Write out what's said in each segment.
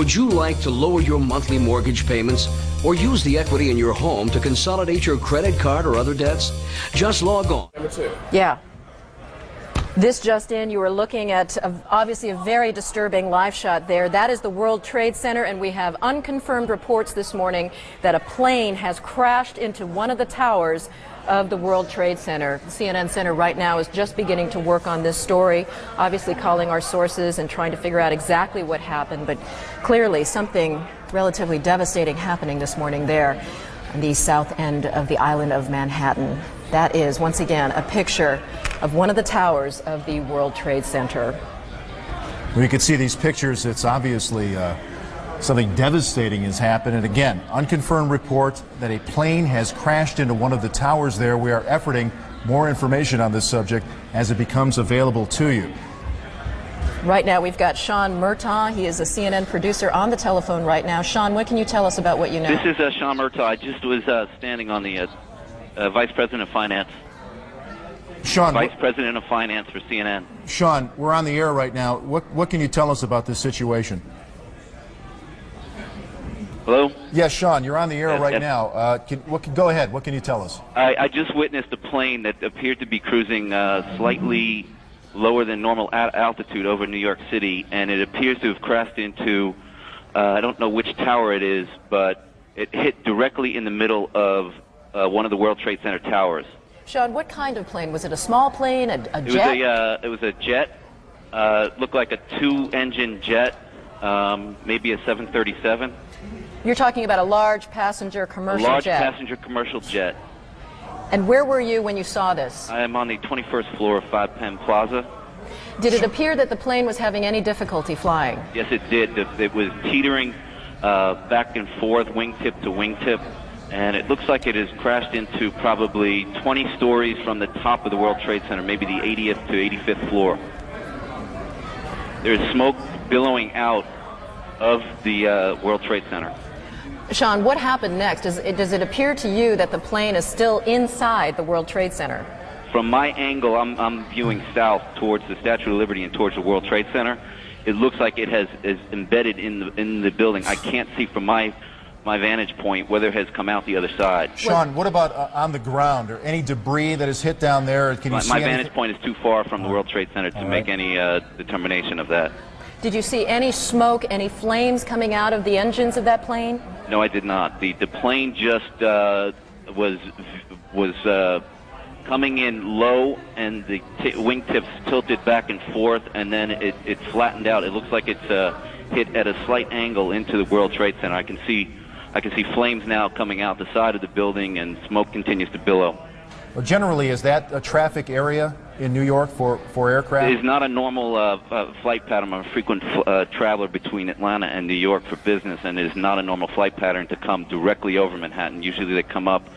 Would you like to lower your monthly mortgage payments or use the equity in your home to consolidate your credit card or other debts? Just log on. Yeah. This just in, you were looking at obviously a very disturbing live shot there. That is the World Trade Center, and we have unconfirmed reports this morning that a plane has crashed into one of the towers of the World Trade Center. The CNN Center right now is just beginning to work on this story, obviously calling our sources and trying to figure out exactly what happened, but clearly something relatively devastating happening this morning there on the south end of the island of Manhattan. That is, once again, a picture of one of the towers of the World Trade Center. Well, you can see these pictures. It's obviously something devastating has happened. And again, unconfirmed report that a plane has crashed into one of the towers there. We are efforting more information on this subject as it becomes available to you. Right now, we've got Sean Murtaugh. He is a CNN producer on the telephone right now. Sean, what can you tell us about what you know? This is Sean Murtaugh. I just was standing on the Vice President of Finance. Sean, Vice President of Finance for CNN. Sean, we're on the air right now. What can you tell us about this situation? Hello? Yes, Sean, you're on the air right yes. now. Go ahead. What can you tell us? I just witnessed a plane that appeared to be cruising slightly lower than normal altitude over New York City, and it appears to have crashed into, I don't know which tower it is, but it hit directly in the middle of one of the World Trade Center towers. Sean, what kind of plane? Was it a small plane, a jet? It was a jet. Looked like a two-engine jet, maybe a 737. You're talking about a large passenger commercial jet? A large passenger commercial jet. And where were you when you saw this? I am on the 21st floor of 5 Penn Plaza. Did it appear that the plane was having any difficulty flying? Yes, it did. It was teetering back and forth, wingtip to wingtip, and it looks like it has crashed into probably 20 stories from the top of the World Trade Center, maybe the 80th to 85th floor. There is smoke billowing out of the World Trade Center. Sean, what happened next? Does it appear to you that the plane is still inside the World Trade Center? From my angle, I'm viewing south towards the Statue of Liberty and towards the World Trade Center. It looks like it is embedded in the building. I can't see from my vantage point whether it has come out the other side. Sean, what about on the ground? Or any debris that is hit down there? Can you see my vantage point is too far from the World Trade Center to make any determination of that. Did you see any smoke, any flames coming out of the engines of that plane? No, I did not. The plane just was coming in low, and the wingtips tilted back and forth, and then it flattened out. It looks like it's hit at a slight angle into the World Trade Center. I can see flames now coming out the side of the building, and smoke continues to billow. Well, generally, is that a traffic area in New York for aircraft? It is not a normal flight pattern. I'm a frequent traveler between Atlanta and New York for business, and it is not a normal flight pattern to come directly over Manhattan. Usually they come up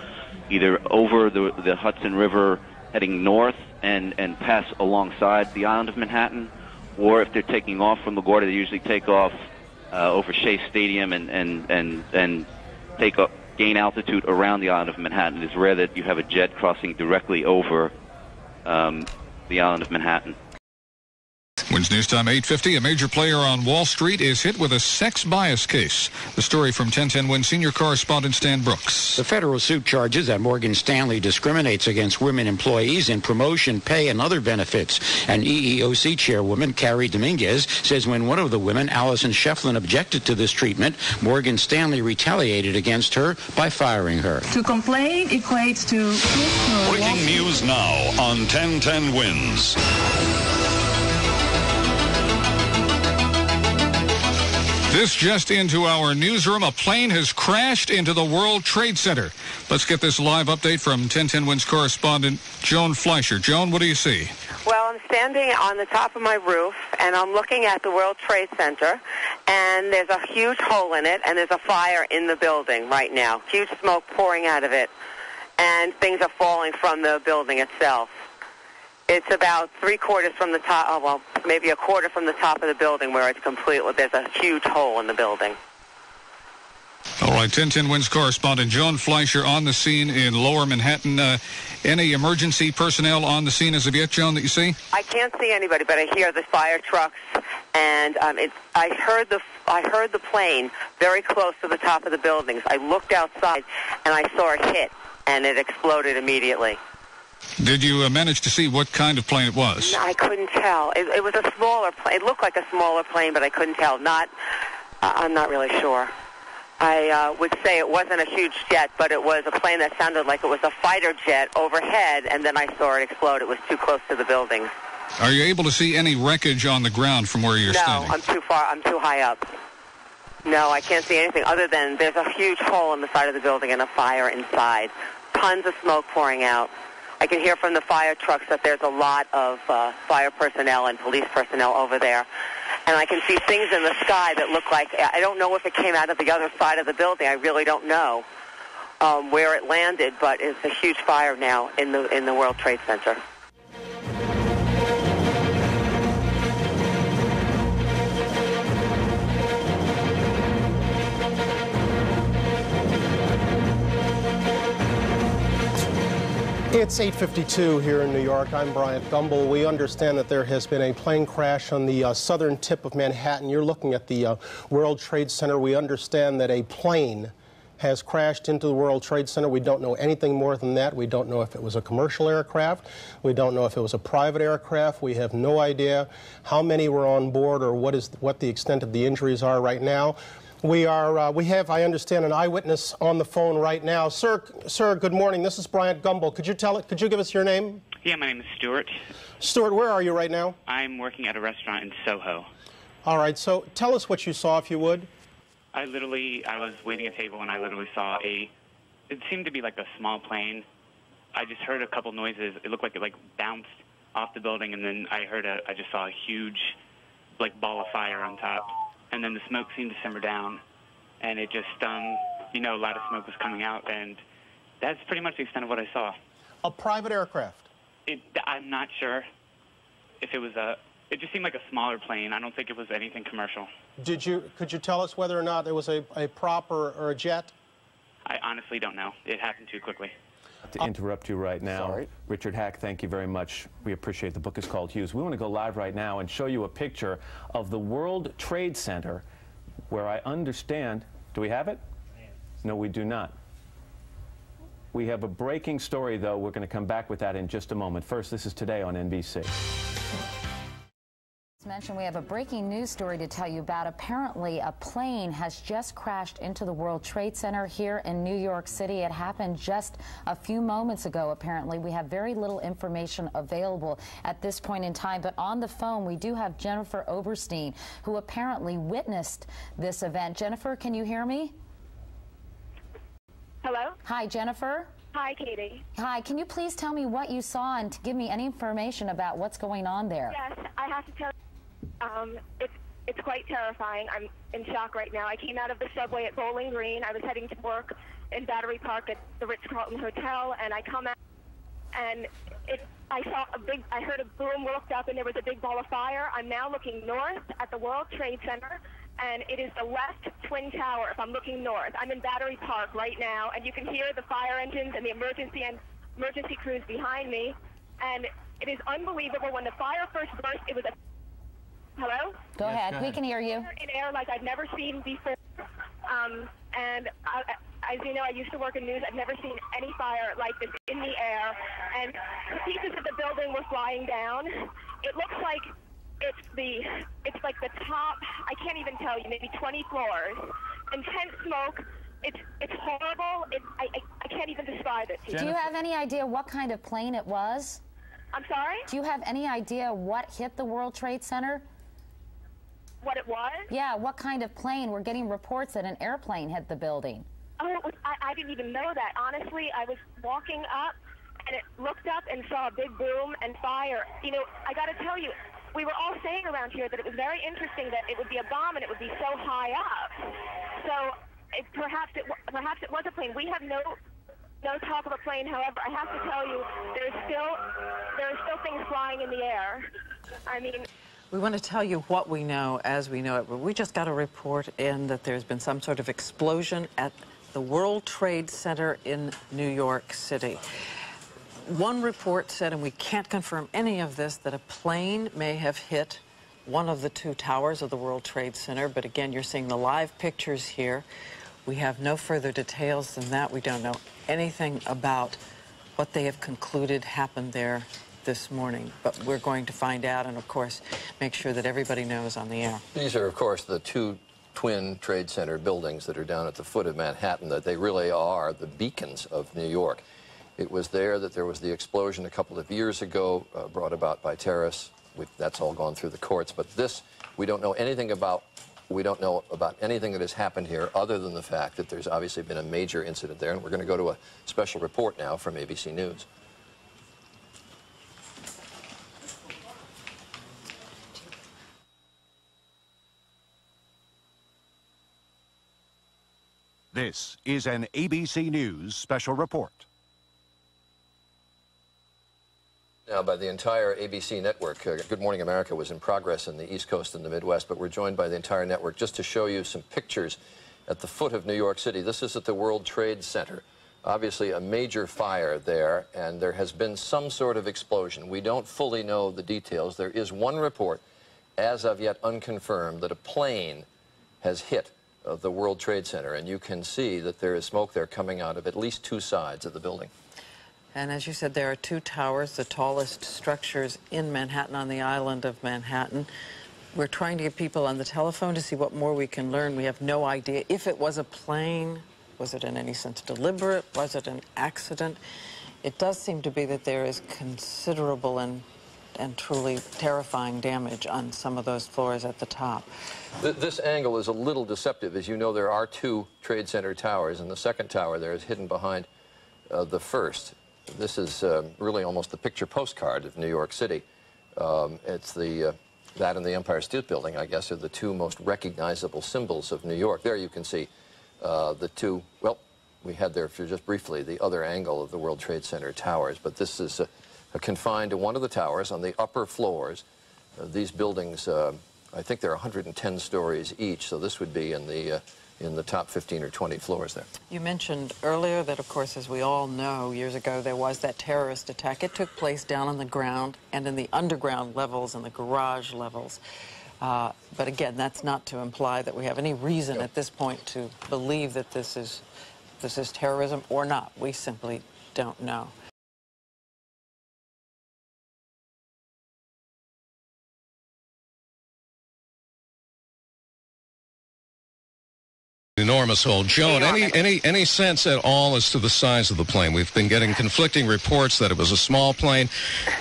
either over the Hudson River heading north and pass alongside the island of Manhattan, or if they're taking off from LaGuardia, they usually take off over Shea Stadium and gain altitude around the island of Manhattan. It is rare that you have a jet crossing directly over the island of Manhattan. Wednesday news time 8:50. A major player on Wall Street is hit with a sex bias case. The story from 1010 WIN senior correspondent Stan Brooks. The federal suit charges that Morgan Stanley discriminates against women employees in promotion, pay, and other benefits. And EEOC chairwoman Carrie Dominguez says when one of the women, Allison Shefflin, objected to this treatment, Morgan Stanley retaliated against her by firing her. To complain equates to... Breaking news now on 1010 WINS. This just into our newsroom. A plane has crashed into the World Trade Center. Let's get this live update from 1010 WINS correspondent Joan Fleischer. Joan, what do you see? Well, I'm standing on the top of my roof, and I'm looking at the World Trade Center, and there's a huge hole in it, and there's a fire in the building right now. Huge smoke pouring out of it, and things are falling from the building itself. It's about 3/4 from the top, well, maybe 1/4 from the top of the building where it's completely, there's a huge hole in the building. All right, 1010 Wins correspondent Joan Fleischer on the scene in Lower Manhattan. Any emergency personnel on the scene as of yet, Joan, that you see? I can't see anybody, but I hear the fire trucks, and I heard the plane very close to the top of the buildings. I looked outside, and I saw it hit, and it exploded immediately. Did you manage to see what kind of plane it was? No, I couldn't tell. It was a smaller plane. It looked like a smaller plane, but I couldn't tell. I'm not really sure. I would say it wasn't a huge jet, but it was a plane that sounded like it was a fighter jet overhead, and then I saw it explode. It was too close to the buildings. Are you able to see any wreckage on the ground from where you're standing? No, I'm too far. I'm too high up. No, I can't see anything other than there's a huge hole in the side of the building and a fire inside. Tons of smoke pouring out. I can hear from the fire trucks that there's a lot of fire personnel and police personnel over there. And I can see things in the sky that look like, I don't know if it came out of the other side of the building. I really don't know where it landed, but it's a huge fire now in the World Trade Center. It's 8:52 here in New York. I'm Bryant Gumbel. We understand that there has been a plane crash on the southern tip of Manhattan. You're looking at the World Trade Center. We understand that a plane has crashed into the World Trade Center. We don't know anything more than that. We don't know if it was a commercial aircraft. We don't know if it was a private aircraft. We have no idea how many were on board or what the extent of the injuries are right now. We have, I understand, an eyewitness on the phone right now. Sir, good morning. This is Bryant Gumbel. Could you give us your name? Yeah, my name is Stuart. Stuart, where are you right now? I'm working at a restaurant in Soho. All right, so tell us what you saw, if you would. I was waiting at a table and I literally saw it seemed to be like a small plane. I just heard a couple noises. It looked like it bounced off the building, and then I just saw a huge ball of fire on top. And then the smoke seemed to simmer down, and it just, a lot of smoke was coming out, and that's pretty much the extent of what I saw. A private aircraft? I'm not sure if it was it just seemed like a smaller plane. I don't think it was anything commercial. Could you tell us whether or not there was a prop or a jet? I honestly don't know. It happened too quickly. To interrupt you right now. Sorry. Richard Hack, thank you very much. We appreciate the book is called Hughes. We want to go live right now and show you a picture of the World Trade Center where I understand, do we have it? No, we do not. We have a breaking story, though. We're going to come back with that in just a moment. First, this is Today on NBC. Mentioned, we have a breaking news story to tell you about. Apparently, a plane has just crashed into the World Trade Center here in New York City. It happened just a few moments ago, apparently. We have very little information available at this point in time, but on the phone, we do have Jennifer Oberstein, who apparently witnessed this event. Jennifer, can you hear me? Hello? Hi, Jennifer. Hi, Katie. Hi, can you please tell me what you saw and to give me any information about what's going on there? Yes, I have to tell you. It's quite terrifying. I'm in shock right now. I came out of the subway at Bowling Green. I was heading to work in Battery Park at the Ritz-Carlton Hotel, and I come out, and I heard a boom, looked up, and there was a big ball of fire. I'm now looking north at the World Trade Center, and it is the left twin tower if I'm looking north. I'm in Battery Park right now, and you can hear the fire engines and the emergency crews behind me, and it is unbelievable. When the fire first burst, it was a... Hello? Go ahead. We can hear you. In air like I've never seen before. And as you know, I used to work in news. I've never seen any fire like this in the air. And the pieces of the building were flying down. It looks like it's like the top, I can't even tell you, maybe 20 floors. Intense smoke. It's horrible. I can't even describe it to you. Do you have any idea what kind of plane it was? I'm sorry? Do you have any idea what hit the World Trade Center? What it was? Yeah, what kind of plane? We're getting reports that an airplane hit the building. Oh, I didn't even know that. Honestly, I was walking up, and it looked up and saw a big boom and fire. You know, I got to tell you, we were all saying around here that it was very interesting that it would be a bomb and it would be so high up. So perhaps it was a plane. We have no talk of a plane. However, I have to tell you, there are still things flying in the air. I mean... We want to tell you what we know as we know it. We just got a report in that there's been some sort of explosion at the World Trade Center in New York City. One report said, and we can't confirm any of this, that a plane may have hit one of the two towers of the World Trade Center. But again, you're seeing the live pictures here. We have no further details than that. We don't know anything about what they have concluded happened there this morning, but we're going to find out and, of course, make sure that everybody knows on the air. These are, of course, the two twin Trade Center buildings that are down at the foot of Manhattan, that they really are the beacons of New York. It was there that there was the explosion a couple of years ago, brought about by terrorists. That's all gone through the courts, but this we don't know anything about. We don't know about anything that has happened here other than the fact that there's obviously been a major incident there, and we're going to go to a special report now from ABC News. This is an ABC News special report. Now, by the entire ABC network. Good Morning America was in progress in the East Coast and the Midwest, but we're joined by the entire network just to show you some pictures at the foot of New York City. This is at the World Trade Center. Obviously a major fire there, and there has been some sort of explosion. We don't fully know the details. There is one report, as of yet unconfirmed, that a plane has hit the World Trade Center, and you can see that there is smoke there coming out of at least two sides of the building. And as you said, there are two towers, the tallest structures in Manhattan, on the island of Manhattan. We're trying to get people on the telephone to see what more we can learn. We have no idea if it was a plane. Was it in any sense deliberate? Was it an accident? It does seem to be that there is considerable and truly terrifying damage on some of those floors at the top. This angle is a little deceptive. As you know, there are two Trade Center towers, and the second tower there is hidden behind the first. This is really almost the picture postcard of New York City. It's that and the Empire State Building, I guess, are the two most recognizable symbols of New York. There you can see the two, well, we had there for just briefly the other angle of the World Trade Center towers, but this is confined to one of the towers on the upper floors. These buildings, I think they're 110 stories each, so this would be in the top 15 or 20 floors there. You mentioned earlier that, of course, as we all know, years ago there was that terrorist attack. It took place down on the ground and in the underground levels and the garage levels. But again, that's not to imply that we have any reason at this point to believe that this is terrorism or not. We simply don't know. Enormous hole. Joan, any sense at all as to the size of the plane? We've been getting conflicting reports that it was a small plane,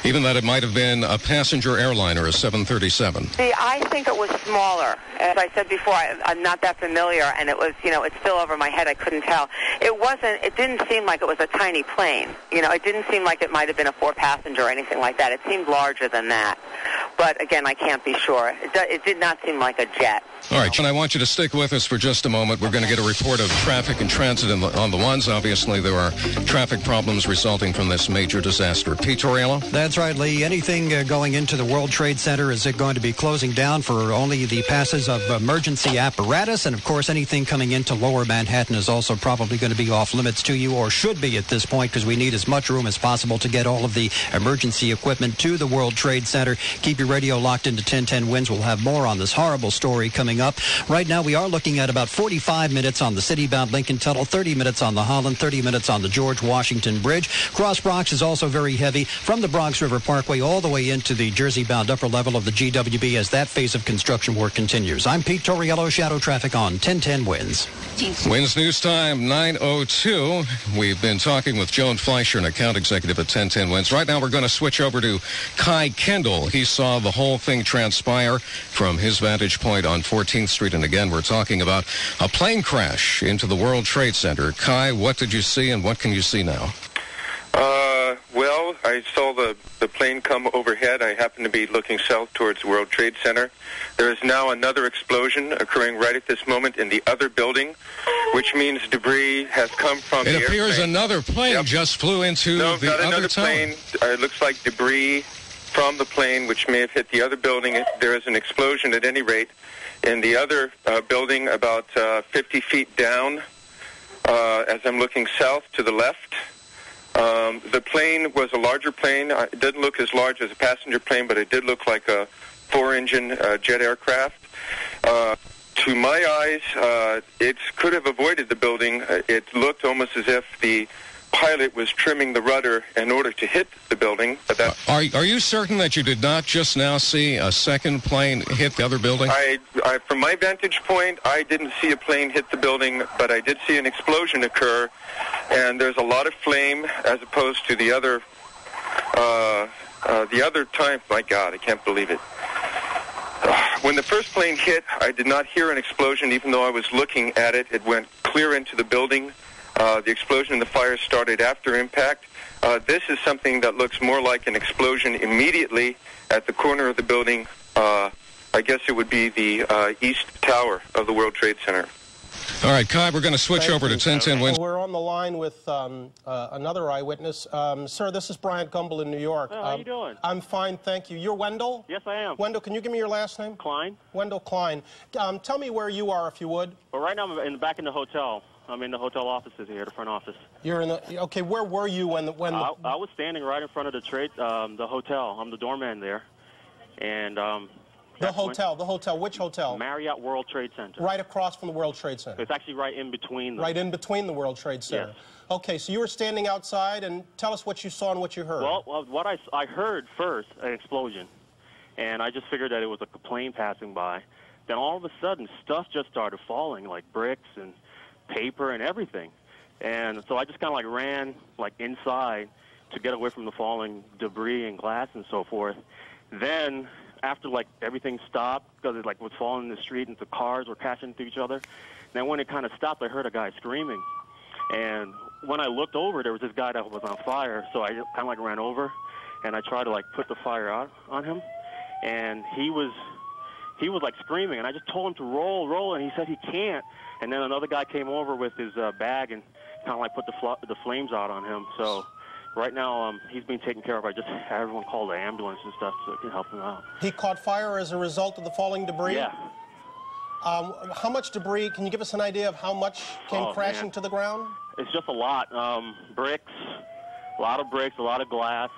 even that it might have been a passenger airliner, a 737. See, I think it was smaller. As I said before, I'm not that familiar, and it was, it's still over my head. I couldn't tell. It didn't seem like it was a tiny plane. It didn't seem like it might have been a four-passenger or anything like that. It seemed larger than that. But again, I can't be sure. It did not seem like a jet. All right, John, I want you to stick with us for just a moment. We're going to get a report of traffic and transit on the ones. Obviously, there are traffic problems resulting from this major disaster. Pete Torriello? That's right, Lee. Anything going into the World Trade Center is going to be closing down for only the passes of emergency apparatus. And, of course, anything coming into Lower Manhattan is also probably going to be off limits to you, or should be at this point, because we need as much room as possible to get all of the emergency equipment to the World Trade Center. Keep your radio locked into 1010 Wins. We'll have more on this horrible story coming up. Right now, we are looking at about 45 minutes on the city-bound Lincoln Tunnel, 30 minutes on the Holland, 30 minutes on the George Washington Bridge. Cross Bronx is also very heavy from the Bronx River Parkway all the way into the Jersey-bound upper level of the GWB as that phase of construction work continues. I'm Pete Torriello, Shadow Traffic on 1010 Wins. Wins News Time, 9:02. We've been talking with Joan Fleischer, an account executive at 1010 Wins. Right now, we're going to switch over to Kai Kendall. He saw the whole thing transpire from his vantage point on 14th Street. And again, we're talking about a plane crash into the World Trade Center. Kai, what did you see and what can you see now? Well, I saw the plane come overhead. I happened to be looking south towards the World Trade Center. There is now another explosion occurring right at this moment in the other building, which means debris has come from the airplane. It appears another plane just flew into the other tower. Plane. It looks like debris from the plane, which may have hit the other building. There is an explosion at any rate in the other building about 50 feet down as I'm looking south to the left. The plane was a larger plane. It didn't look as large as a passenger plane, but it did look like a 4-engine jet aircraft. To my eyes, it could have avoided the building. It looked almost as if the pilot was trimming the rudder in order to hit the building. But that's... Are you certain that you did not just now see a second plane hit the other building? From my vantage point, I didn't see a plane hit the building, but I did see an explosion occur, and there's a lot of flame as opposed to the other time. My God, I can't believe it. When the first plane hit, I did not hear an explosion, even though I was looking at it. It went clear into the building. The explosion and the fire started after impact. This is something that looks more like an explosion immediately at the corner of the building. I guess it would be the East Tower of the World Trade Center. All right, Kai, we're going to switch over to 1010 Wednesday. We're on the line with another eyewitness. Sir, this is Bryant Gumbel in New York. How are you doing? I'm fine, thank you. You're Wendell? Yes, I am. Wendell, can you give me your last name? Klein. Wendell Klein. Tell me where you are, if you would. Well, right now I'm back in the hotel. I'm in the hotel offices here, the front office. You're in the... Okay, where were you when I was standing right in front of the hotel. I'm the doorman there. And... The hotel. Which hotel? Marriott World Trade Center. Right across from the World Trade Center. It's actually right in between them. Right in between the World Trade Center. Yes. Okay, so you were standing outside, and tell us what you saw and what you heard. Well, what I heard first, an explosion. And I just figured that it was a plane passing by. Then all of a sudden, stuff just started falling, like bricks and paper and everything. And so I just kind of like ran like inside to get away from the falling debris and glass and so forth. Then after like everything stopped, because it like was falling in the street and the cars were crashing into each other. And then when it kind of stopped, I heard a guy screaming. And when I looked over, there was this guy that was on fire. So I kind of like ran over and I tried to like put the fire out on him. And he was like screaming, and I just told him to roll, and he said he can't. And then another guy came over with his bag and kind of like put the flames out on him. So right now he's being taken care of. I just had everyone call the ambulance and stuff so it can help him out. He caught fire as a result of the falling debris? Yeah. How much debris, can you give us an idea of how much came crashing to the ground? It's just a lot. Bricks, a lot of bricks, a lot of glass.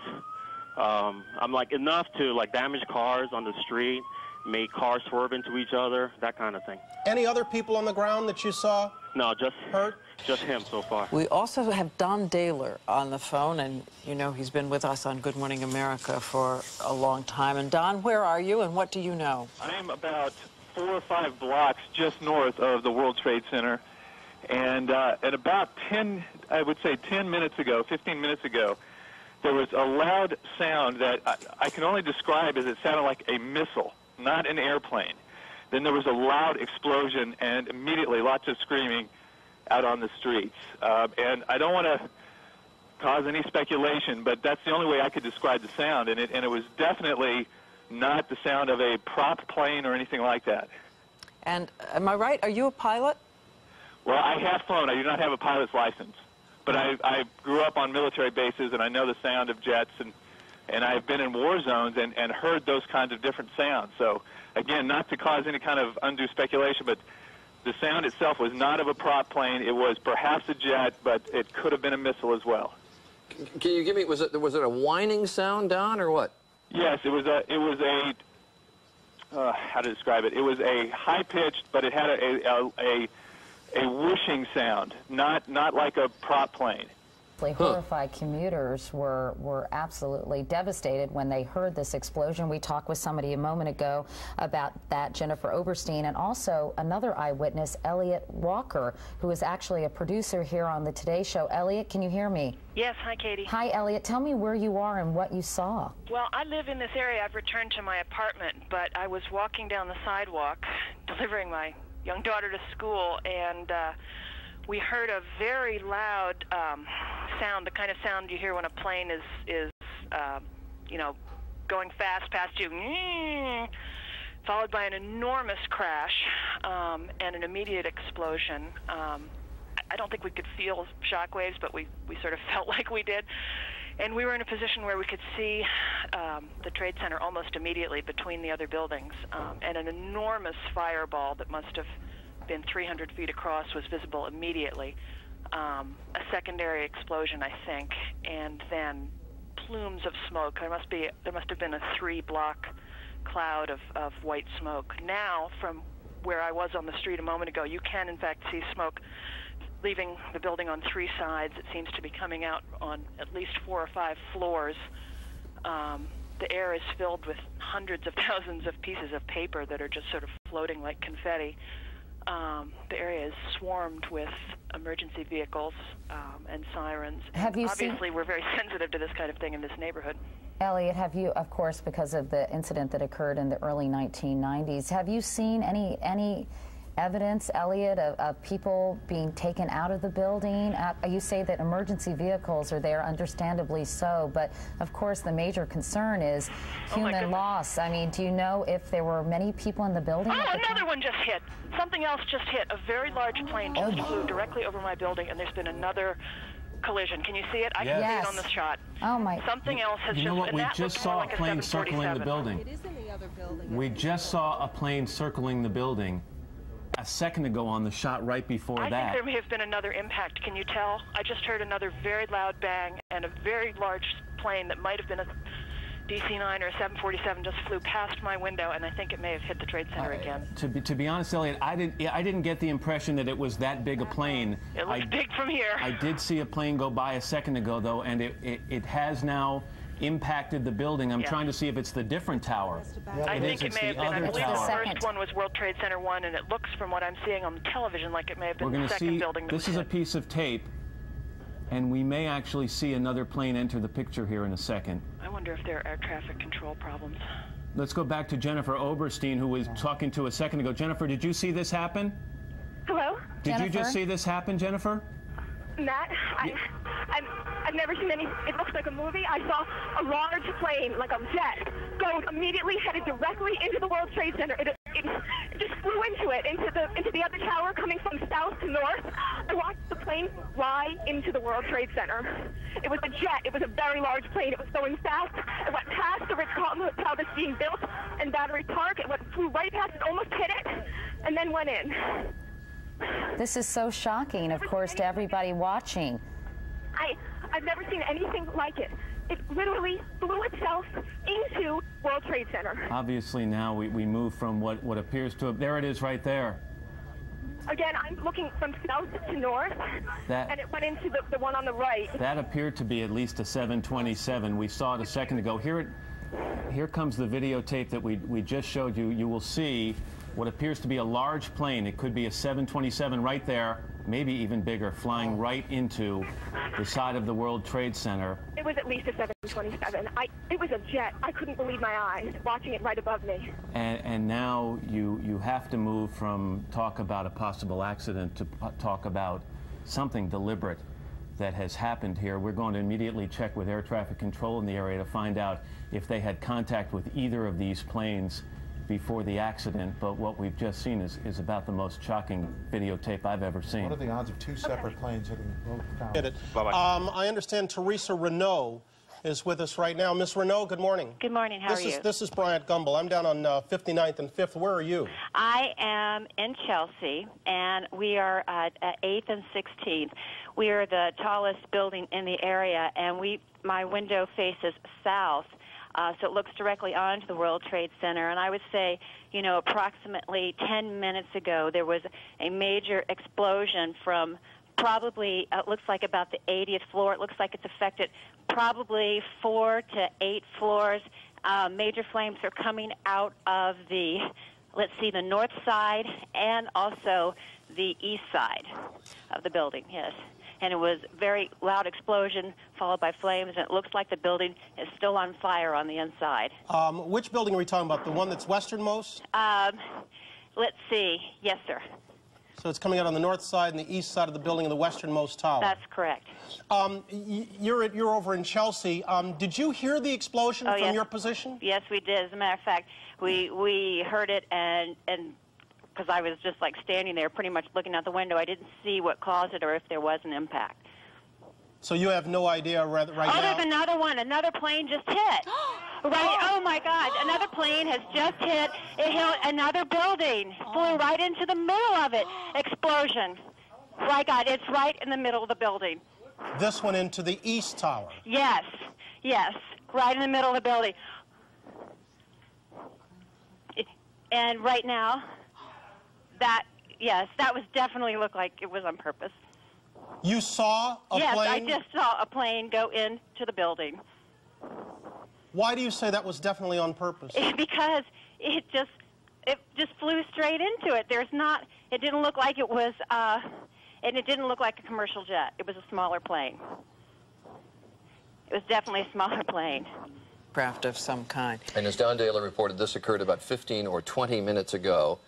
I'm like enough to like damage cars on the street, make cars swerve into each other, that kind of thing. Any other people on the ground that you saw? No, just hurt? Just him so far. We also have Don Daler on the phone, and you know he's been with us on Good Morning America for a long time. And Don, where are you, and what do you know? I'm about 4 or 5 blocks just north of the World Trade Center, and at about 10 minutes ago, 15 minutes ago, there was a loud sound that I can only describe as it sounded like a missile, not an airplane. Then there was a loud explosion, and immediately lots of screaming out on the streets. And I don't want to cause any speculation, but that's the only way I could describe the sound, and it was definitely not the sound of a prop plane or anything like that. And am I right? Are you a pilot? Well, I have flown. I do not have a pilot's license. But I grew up on military bases, and I know the sound of jets, and I've been in war zones and heard those kinds of different sounds. So, again, not to cause any kind of undue speculation, but the sound itself was not of a prop plane. It was perhaps a jet, but it could have been a missile as well. Can you give me, was it a whining sound, Don, or what? Yes, it was a how to describe it? It was a high-pitched, but it had a whooshing sound, not like a prop plane. Horrified commuters were absolutely devastated when they heard this explosion. We talked with somebody a moment ago about that, Jennifer Oberstein, and also another eyewitness, Elliot Walker, who is actually a producer here on the Today Show. Elliot, can you hear me? Yes, hi, Katie. Hi, Elliot. Tell me where you are and what you saw. Well, I live in this area. I've returned to my apartment, but I was walking down the sidewalk, delivering my young daughter to school, and we heard a very loud sound, the kind of sound you hear when a plane is you know, going fast past you, followed by an enormous crash and an immediate explosion. I don't think we could feel shock waves, but we sort of felt like we did. And we were in a position where we could see the Trade Center almost immediately between the other buildings, and an enormous fireball that must have been 300 feet across was visible immediately. A secondary explosion, I think, and then plumes of smoke. There must have been a 3-block cloud of white smoke. Now, from where I was on the street a moment ago, you can in fact see smoke leaving the building on 3 sides. It seems to be coming out on at least 4 or 5 floors. The air is filled with hundreds of thousands of pieces of paper that are just sort of floating like confetti. The area is swarmed with emergency vehicles and sirens. Obviously, we're very sensitive to this kind of thing in this neighborhood. Elliot, have you, of course, because of the incident that occurred in the early 1990s, have you seen any evidence, Elliot, of people being taken out of the building? You say that emergency vehicles are there, understandably so, but of course the major concern is human loss. I mean, do you know if there were many people in the building? Oh, another one just hit. Something else just hit. A very large plane just flew directly over my building, and there's been another collision. Can you see it? I can see it on the shot. Oh my! Something else has You know what? and We that just looks more saw like a plane 747. circling the building. It is in the other building. We just saw a plane circling the building a second ago on the shot right before I that. think there may have been another impact. Can you tell? I just heard another very loud bang, and a very large plane that might have been a DC-9 or a 747 just flew past my window, and I think it may have hit the Trade Center again. To be honest, Elliot, I didn't get the impression that it was that big a plane. It looks big from here. I did see a plane go by a second ago, though, and it has now impacted the building. I'm trying to see if it's the different tower. I think it may have been. I believe tower. the first one was World Trade Center 1, and it looks, from what I'm seeing on the television, like it may have been the second building that was this is a piece of tape, and we may actually see another plane enter the picture here in a second. I wonder if there are air traffic control problems. Let's go back to Jennifer Oberstein, who was talking to a second ago. Jennifer, did you see this happen? Hello? Did you just see this happen, Jennifer? Matt, I've never seen any. It looks like a movie. I saw a large plane, like a jet, go immediately headed directly into the World Trade Center. It just flew into it, into the other tower, coming from south to north. I watched the plane fly into the World Trade Center. It was a jet. It was a very large plane. It was going fast. It went past the Ritz-Carlton Hotel that's being built in Battery Park. It flew right past it, almost hit it, and then went in. This is so shocking, of course, to everybody watching. I've never seen anything like it. It literally flew itself into World Trade Center. Obviously now we move from what appears to have, there it is right there. Again, I'm looking from south to north, and it went into the one on the right. That appeared to be at least a 727. We saw it a second ago. Here comes the videotape that we just showed you. You will see what appears to be a large plane. It could be a 727 right there, maybe even bigger, flying right into the side of the World Trade Center. It was at least a 727. It was a jet. I couldn't believe my eyes watching it right above me. And now you have to move from talk about a possible accident to talk about something deliberate that has happened here. We're going to immediately check with air traffic control in the area to find out if they had contact with either of these planes before the accident, but what we've just seen is about the most shocking videotape I've ever seen. What are the odds of 2 separate planes hitting both towers? I understand Teresa Renault is with us right now. Miss Renault, good morning. Good morning. How are you? This is Bryant Gumbel. I'm down on 59th and 5th. Where are you? I am in Chelsea, and we are at 8th and 16th. We are the tallest building in the area, and my window faces south. So it looks directly onto the World Trade Center. And I would say, approximately 10 minutes ago, there was a major explosion from probably, it looks like about the 80th floor. It looks like it's affected probably 4 to 8 floors. Major flames are coming out of the north side and also the east side of the building, yes. And it was a very loud explosion followed by flames, and it looks like the building is still on fire on the inside. Which building are we talking about? The one that's westernmost? Let's see. Yes, sir. So it's coming out on the north side and the east side of the building in the westernmost tower. That's correct. You're over in Chelsea. Did you hear the explosion from your position? Yes, we did. As a matter of fact, we heard it, and because I was just like standing there pretty much looking out the window. I didn't see what caused it or if there was an impact. So you have no idea right now? There's another one. Another plane just hit. Right. Oh, my God. Another plane has just hit. It hit another building. Flew right into the middle of it. Explosion. My God, it's right in the middle of the building. This one into the East Tower? Yes. Yes. Right in the middle of the building. And right now, that was definitely looked like it was on purpose. You saw a plane? Yes, I just saw a plane go into the building. Why do you say that was definitely on purpose? Because it just flew straight into it. It didn't look like it was, and it didn't look like a commercial jet. It was a smaller plane. It was definitely a smaller plane. Craft of some kind. And as Don Daler reported, this occurred about 15 or 20 minutes ago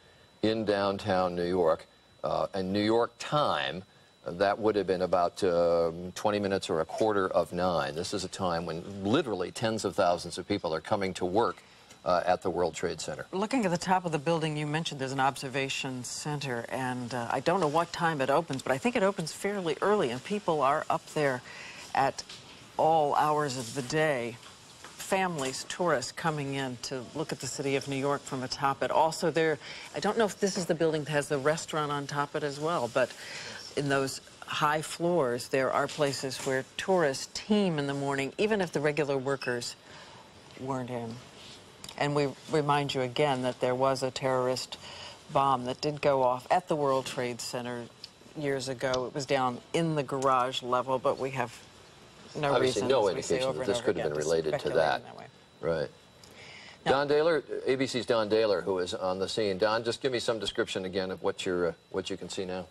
in downtown New York. And New York time, that would have been about 20 minutes or 8:45. This is a time when literally tens of thousands of people are coming to work at the World Trade Center. Looking at the top of the building, you mentioned there's an observation center, and I don't know what time it opens, but I think it opens fairly early, and people are up there at all hours of the day. Families, tourists coming in to look at the city of New York from atop it. Also there, I don't know if this is the building that has the restaurant on top of it as well, but in those high floors, there are places where tourists team in the morning, even if the regular workers weren't in. And we remind you again that there was a terrorist bomb that did go off at the World Trade Center years ago. It was down in the garage level, but we have no Obviously, reason, no as we say indication over that and this over could have again, been related to that. Right. Now, Don Daler, ABC's Don Daler, who is on the scene. Don, just give me some description again of what you can see now.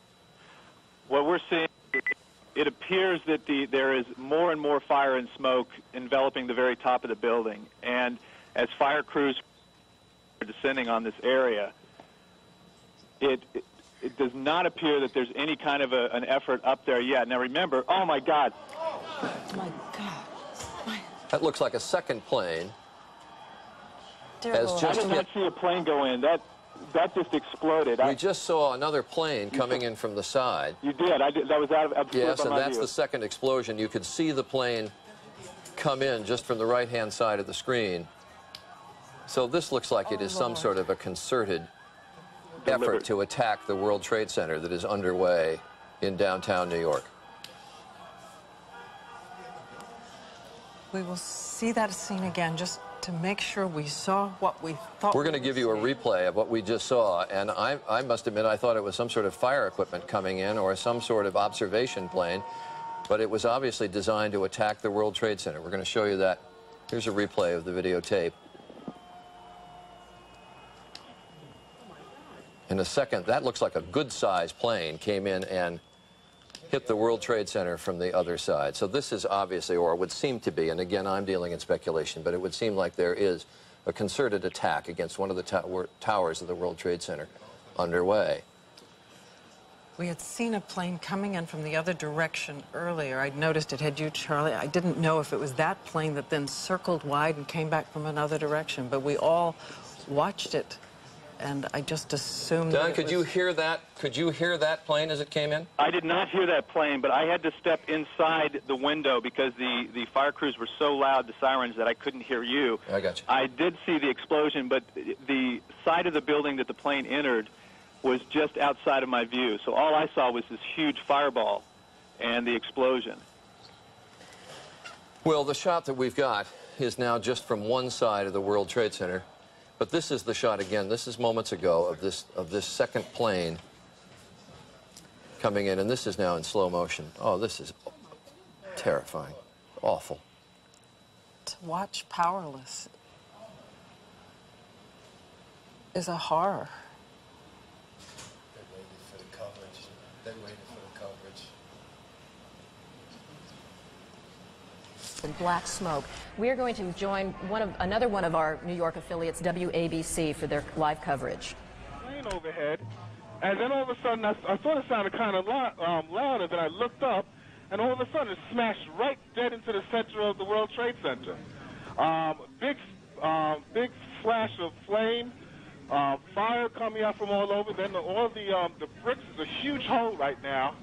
What we're seeing, it appears that there is more and more fire and smoke enveloping the very top of the building. And as fire crews are descending on this area, it does not appear that there's any kind of an effort up there yet. Now remember, oh my God. Oh my God. That looks like a second plane. I did not see a plane go in. That just exploded. We just saw another plane coming in from the side. You did. That was out of Yes, and that's the second explosion. You could see the plane come in just from the right-hand side of the screen. So this looks like it is some sort of a concerted effort to attack the World Trade Center that is underway in downtown New York. we will see that scene again just to make sure we saw what we thought. We're going to give you a replay of what we just saw, and I must admit I thought it was some sort of fire equipment coming in or some sort of observation plane, but it was obviously designed to attack the World Trade Center. We're going to show you that. Here's a replay of the videotape. In a second, that looks like a good-sized plane came in and hit the World Trade Center from the other side. So this is obviously, or would seem to be, and again, I'm dealing in speculation, but it would seem like there is a concerted attack against one of the towers of the World Trade Center underway. We had seen a plane coming in from the other direction earlier. I'd noticed it. Had you, Charlie? I didn't know if it was that plane that then circled wide and came back from another direction, but we all watched it. And I just assumed. Don, could you hear that? Could you hear that plane as it came in? I did not hear that plane, but I had to step inside the window because the fire crews were so loud, the sirens, that I couldn't hear you. I got you. I did see the explosion, but the side of the building that the plane entered was just outside of my view. So all I saw was this huge fireball and the explosion. Well, the shot that we've got is now just from one side of the World Trade Center. But this is the shot again. This is moments ago of this second plane coming in, and this is now in slow motion. Oh, this is terrifying, awful. To watch powerless is a horror. They waited for the coverage. They waited for the coverage. And black smoke. We are going to join another one of our New York affiliates, WABC, for their live coverage. Plane overhead, and then all of a sudden I thought it sounded kind of louder. Then I looked up, and all of a sudden it smashed right dead into the center of the World Trade Center. Big flash of flame, fire coming out from all over. Then all the bricks is a huge hole right now.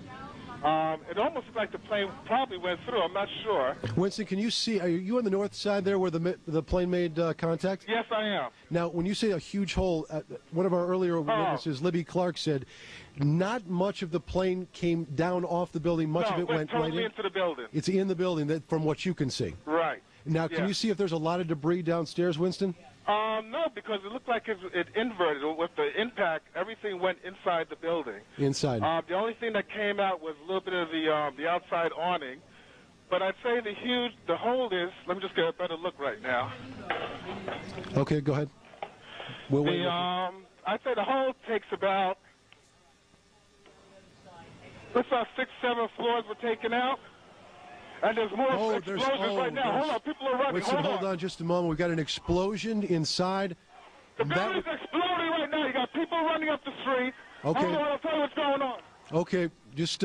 It almost looked like the plane probably went through. I'm not sure. Winston, can you see, are you on the north side there where the plane made contact? Yes, I am. Now, when you say a huge hole, one of our earlier witnesses, Libby Clark, said not much of the plane came down off the building. Much of it went totally right into the building. It's in the building, that, from what you can see. Right. Now, can Yeah. you see if there's a lot of debris downstairs, Winston? No, because it looked like it inverted. With the impact, everything went inside the building. Inside. The only thing that came out was a little bit of the outside awning. But I'd say the hole is, let me just get a better look right now. Okay, go ahead. We'll wait. I'd say the hole takes about, let's say 6, 7 floors were taken out. And there's more explosions right now. Hold on, people are running. Winston, hold on just a moment. We've got an explosion inside. The building's exploding right now. You got people running up the street. Okay. Hold on, I'll tell you what's going on. Okay, just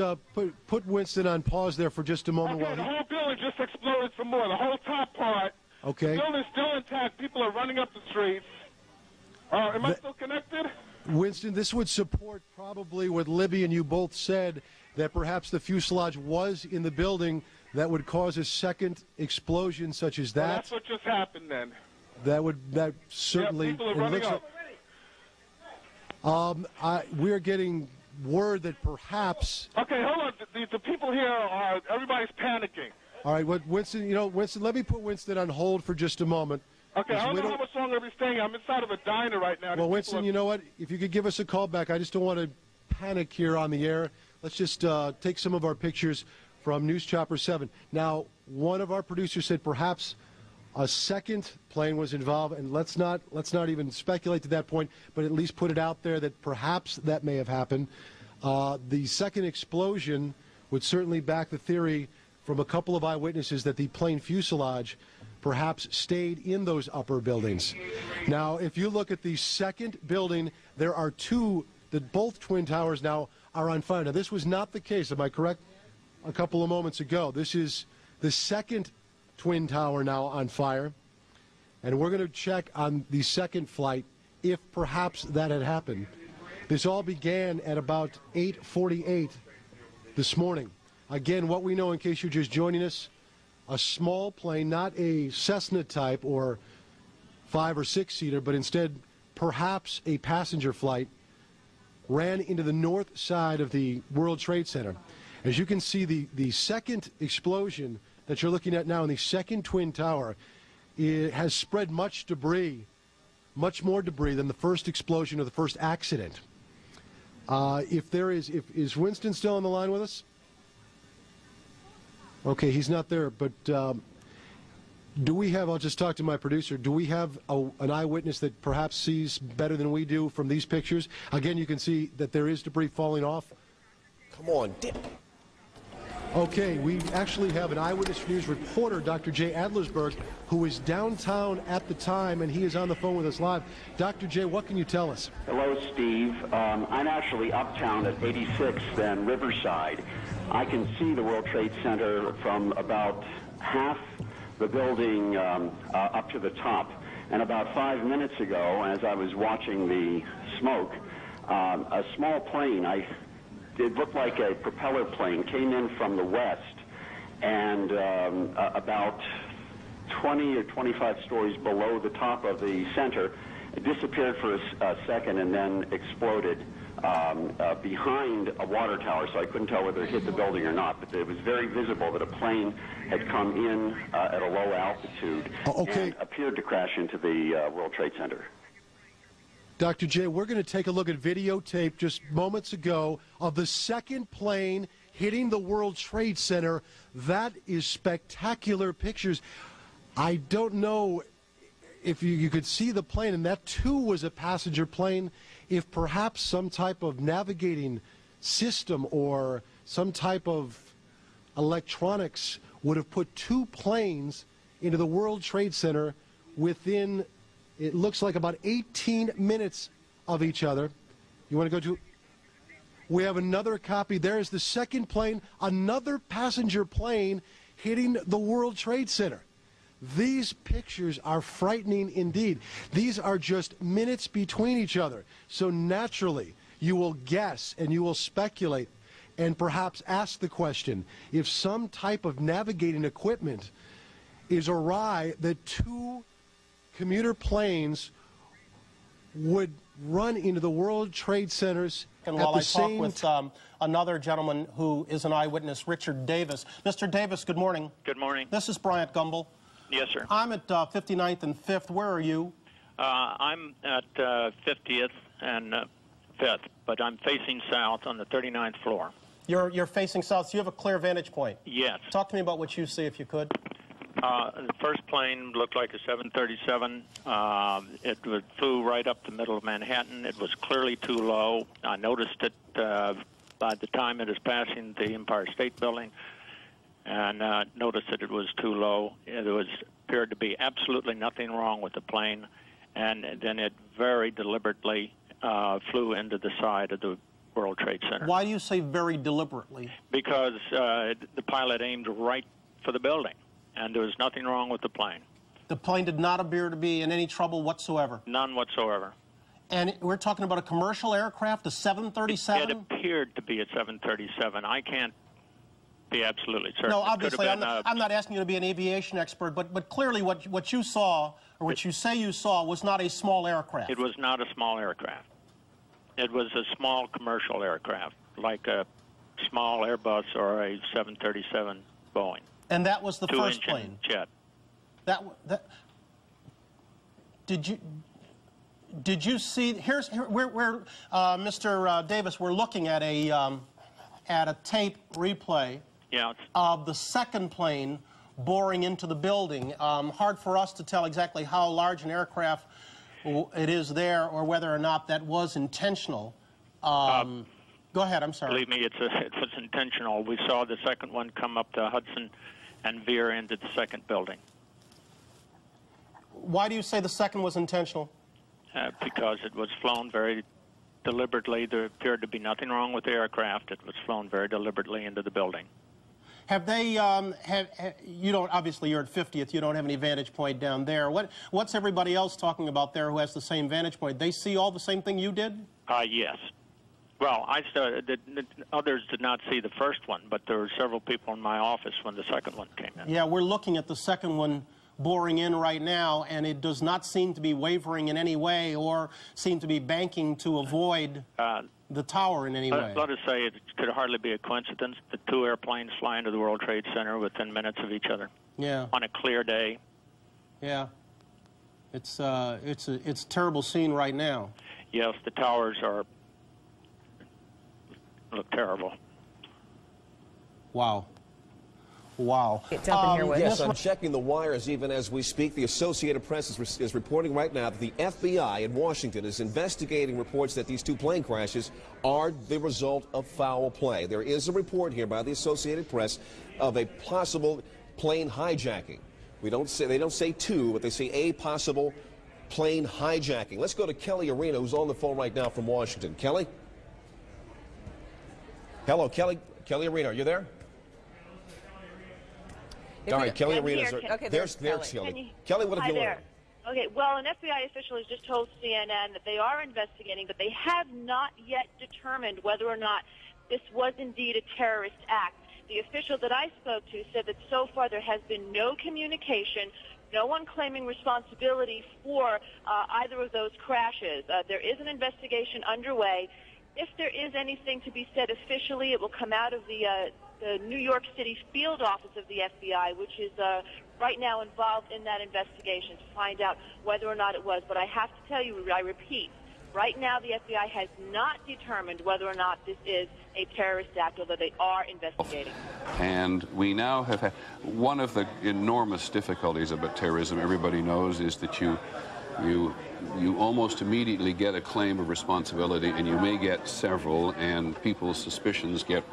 put Winston on pause there for just a moment. Okay, the whole building just exploded some more. The whole top part. Okay. The building's still intact. People are running up the streets. Am I still connected? Winston, this would support probably what Libby and you both said, that perhaps the fuselage was in the building that would cause a second explosion such as that. Well, that's what just happened then. That certainly. Yeah, people are running up. We're getting word that perhaps. Okay, hold on. The people here are, everybody's panicking. All right, Winston, let me put Winston on hold for just a moment. Okay, I don't know how much longer I'll be staying. I'm inside of a diner right now. Well, Winston, you know what? If you could give us a call back, I just don't want to panic here on the air. Let's just take some of our pictures from News Chopper 7. Now, one of our producers said perhaps a second plane was involved, and let's not even speculate to that point, but at least put it out there that perhaps that may have happened. The second explosion would certainly back the theory from a couple of eyewitnesses that the plane fuselage perhaps stayed in those upper buildings. Now, if you look at the second building, there are two, that both twin towers now are on fire. Now, this was not the case, am I correct? A couple of moments ago. This is the second twin tower now on fire, and we're going to check on the second flight if perhaps that had happened. This all began at about 8:48 this morning. Again, what we know, in case you're just joining us, a small plane, not a Cessna type or 5 or 6 seater, but instead perhaps a passenger flight, ran into the north side of the World Trade Center. As you can see, the second explosion that you're looking at now in the second twin tower, it has spread much debris, much more debris than the first explosion or the first accident. Is Winston still on the line with us? Okay, he's not there, but do we have, I'll just talk to my producer, do we have an eyewitness that perhaps sees better than we do from these pictures? Again, you can see that there is debris falling off. Come on, dip. Okay, we actually have an Eyewitness News reporter, Dr. Jay Adlersberg, who was downtown at the time, and he is on the phone with us live. Dr. Jay, what can you tell us? Hello, Steve. I'm actually uptown at 86th and Riverside. I can see the World Trade Center from about half the building up to the top. And about 5 minutes ago, as I was watching the smoke, a small plane, it looked like a propeller plane, came in from the west, and about 20 or 25 stories below the top of the center, it disappeared for a second and then exploded behind a water tower, so I couldn't tell whether it hit the building or not, but it was very visible that a plane had come in at a low altitude and appeared to crash into the World Trade Center. Dr. J, we're going to take a look at videotape just moments ago of the second plane hitting the World Trade Center. That is spectacular pictures. I don't know if you could see the plane, and that too was a passenger plane, if perhaps some type of navigating system or some type of electronics would have put two planes into the World Trade Center within, it looks like, about 18 minutes of each other. You want to go to? We have another copy. There is the second plane, another passenger plane hitting the World Trade Center. These pictures are frightening indeed. These are just minutes between each other. So naturally, you will guess and you will speculate. and perhaps ask the question, if some type of navigating equipment is awry, that two commuter planes would run into the World Trade Centers and at while the I same talk with another gentleman who is an eyewitness, Richard Davis. Mr. Davis, good morning. Good morning. This is Bryant Gumbel. Yes, sir. I'm at 59th and 5th. Where are you? I'm at 50th and 5th, but I'm facing south on the 39th floor. You're facing south, so you have a clear vantage point. Yes. Talk to me about what you see, if you could. The first plane looked like a 737. It flew right up the middle of Manhattan. It was clearly too low. I noticed it by the time it was passing the Empire State Building, and noticed that it was too low. It appeared to be absolutely nothing wrong with the plane, and then it very deliberately flew into the side of the World Trade Center. Why do you say very deliberately? Because the pilot aimed right for the building, and there was nothing wrong with the plane. The plane did not appear to be in any trouble whatsoever? None whatsoever. And we're talking about a commercial aircraft, a 737? It appeared to be a 737. I can't be absolutely certain. No, obviously, I'm not asking you to be an aviation expert, but clearly what you saw, or what you say you saw, was not a small aircraft. It was not a small aircraft. It was a small commercial aircraft, like a small Airbus or a 737 Boeing. And that was the first plane? Jet. Did you see? We're Mr. Davis. We're looking at a tape replay of the second plane boring into the building. Hard for us to tell exactly how large an aircraft it is there, or whether or not that was intentional. Go ahead. I'm sorry. Believe me, it was intentional. We saw the second one come up the Hudson and veer into the second building. Why do you say the second was intentional? Because it was flown very deliberately. There appeared to be nothing wrong with the aircraft. It was flown very deliberately into the building. Have they, you don't, obviously you're at 50th, you don't have any vantage point down there. What's everybody else talking about there who has the same vantage point? They see all the same thing you did? Yes. Well, others did not see the first one, but there were several people in my office when the second one came in. Yeah, we're looking at the second one boring in right now, and it does not seem to be wavering in any way or seem to be banking to avoid the tower in any way. Let us say it could hardly be a coincidence that two airplanes fly into the World Trade Center within minutes of each other. Yeah. On a clear day. Yeah. It's a terrible scene right now. Yes, the towers look terrible. Wow. Wow. Yes, I'm checking the wires even as we speak. The Associated Press is reporting right now that the FBI in Washington is investigating reports that these two plane crashes are the result of foul play. There is a report here by the Associated Press of a possible plane hijacking. They don't say two, but they say a possible plane hijacking. Let's go to Kelly Arena, who's on the phone right now from Washington. Kelly? Hello, Kelly. Kelly Arena, are you there? All right, Kelly Arenas. There's Kelly. Kelly, what have you learned? Okay, well, an FBI official has just told CNN that they are investigating, but they have not yet determined whether or not this was indeed a terrorist act. The official that I spoke to said that so far there has been no communication, no one claiming responsibility for either of those crashes. There is an investigation underway. If there is anything to be said officially, it will come out of the New York City field office of the FBI, which is right now involved in that investigation to find out whether or not it was. But I have to tell you, I repeat, right now the FBI has not determined whether or not this is a terrorist act, although they are investigating. And we now have had one of the enormous difficulties about terrorism, everybody knows, is that you almost immediately get a claim of responsibility, and you may get several, and people's suspicions get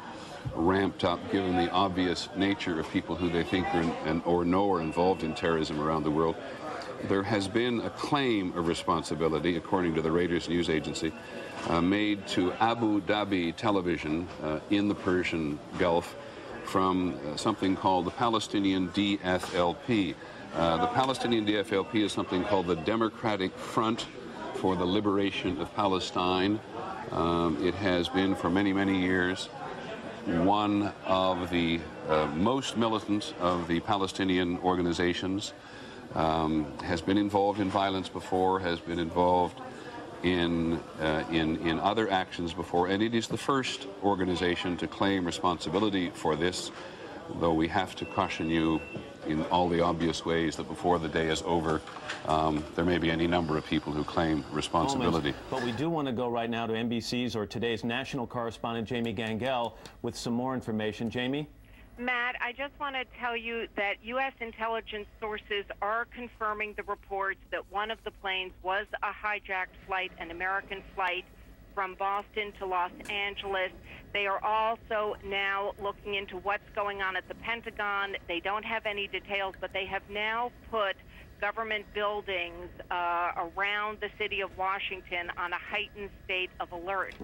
ramped up given the obvious nature of people who they think are or know are involved in terrorism around the world. There has been a claim of responsibility, according to the Reuters news agency, made to Abu Dhabi television in the Persian Gulf from something called the Palestinian DFLP. The Palestinian DFLP is something called the Democratic Front for the Liberation of Palestine. It has been for many, many years one of the most militant of the Palestinian organizations, has been involved in violence before, has been involved in other actions before, and it is the first organization to claim responsibility for this, though we have to caution you in all the obvious ways that before the day is over, there may be any number of people who claim responsibility. But we do want to go right now to NBC's or today's national correspondent, Jamie Gangel, with some more information. Jamie? Matt, I just want to tell you that U.S. intelligence sources are confirming the reports that one of the planes was a hijacked flight, an American flight from Boston to Los Angeles. They are also now looking into what's going on at the Pentagon. They don't have any details, but they have now put government buildings around the city of Washington on a heightened state of alert.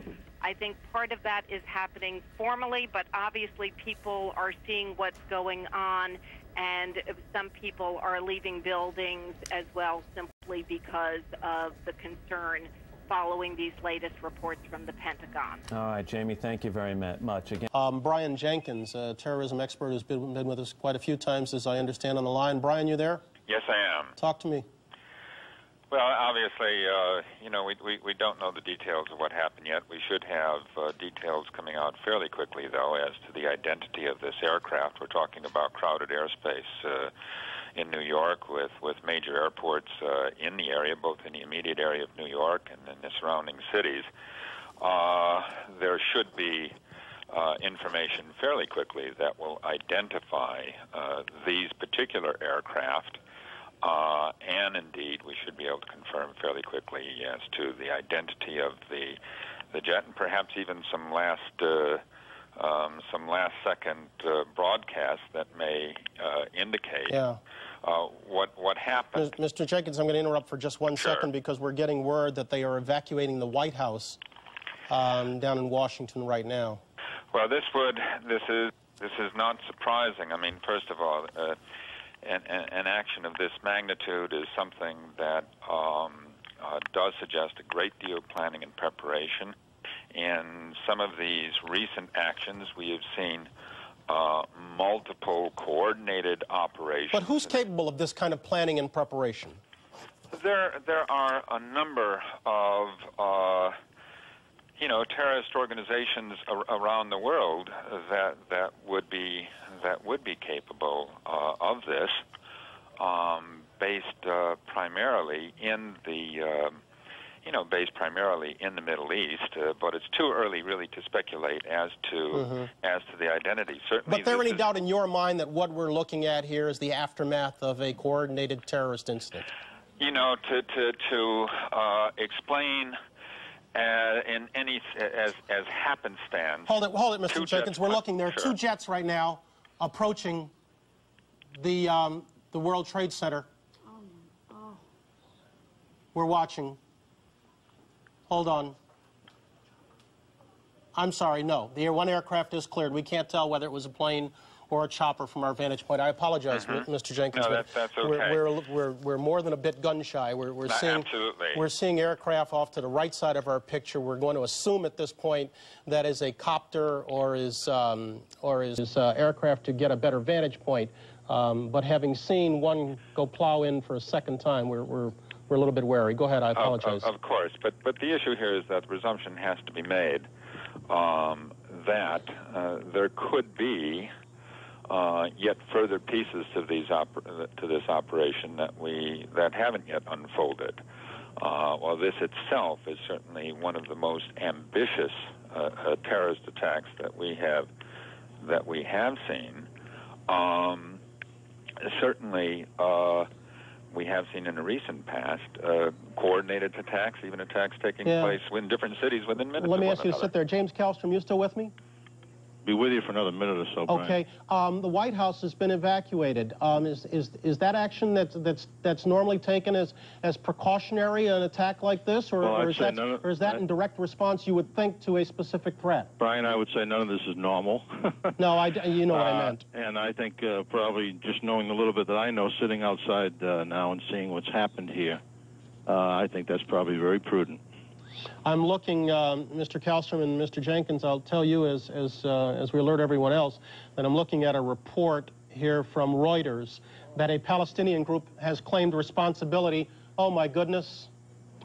I think part of that is happening formally, but obviously people are seeing what's going on, and some people are leaving buildings as well simply because of the concern following these latest reports from the Pentagon. All right, Jamie, thank you very much. Again, Brian Jenkins, a terrorism expert who's been with us quite a few times, as I understand, on the line. Brian, you there? Yes, I am. Talk to me. Well, obviously, you know, we don't know the details of what happened yet. We should have details coming out fairly quickly, though, as to the identity of this aircraft. We're talking about crowded airspace in New York with major airports in the area, both in the immediate area of New York and in the surrounding cities. There should be information fairly quickly that will identify these particular aircraft. And indeed, we should be able to confirm fairly quickly as to the identity of the jet, and perhaps even some last second broadcast that may indicate what happened. Mr. Jenkins, I'm going to interrupt for just one second because we're getting word that they are evacuating the White House down in Washington right now. Well, this is not surprising. I mean, first of all, an action of this magnitude is something that does suggest a great deal of planning and preparation. In some of these recent actions, we have seen multiple coordinated operations. But who's capable of this kind of planning and preparation? There are a number of terrorist organizations around the world that would be capable of this, based primarily in the Middle East. But it's too early, really, to speculate as to the identity. Certainly, but there any doubt in your mind that what we're looking at here is the aftermath of a coordinated terrorist incident? You know, to explain. In any as happenstance. Hold it, Mr. Jenkins. We're looking. There are two jets right now approaching the World Trade Center. We're watching. Hold on. I'm sorry. No, the one aircraft is cleared. We can't tell whether it was a plane or a chopper from our vantage point. I apologize, Mr. Jenkins. No, that's okay. We're more than a bit gun shy. We're seeing aircraft off to the right side of our picture. We're going to assume at this point that is a copter or is aircraft to get a better vantage point. But having seen one go plow in for a second time, we're a little bit wary. Go ahead. I apologize. Of course, but the issue here is that the presumption has to be made that there could be yet further pieces to this operation that haven't yet unfolded. Well, this itself is certainly one of the most ambitious terrorist attacks that we have seen. Certainly, we have seen in the recent past coordinated attacks, even attacks taking place in different cities within minutes. Let me ask you to sit there. James Kallstrom, you still with me? Be with you for another minute or so, Brian. Okay. The White House has been evacuated. Is that action that's normally taken as precautionary an attack like this, or is that in direct response, you would think, to a specific threat? Brian, I would say none of this is normal. No, you know what I meant. And I think probably just knowing a little bit that I know, sitting outside now and seeing what's happened here, I think that's probably very prudent. I'm looking, Mr. Kallstrom and Mr. Jenkins, I'll tell you as we alert everyone else, that I'm looking at a report here from Reuters that a Palestinian group has claimed responsibility. Oh, my goodness.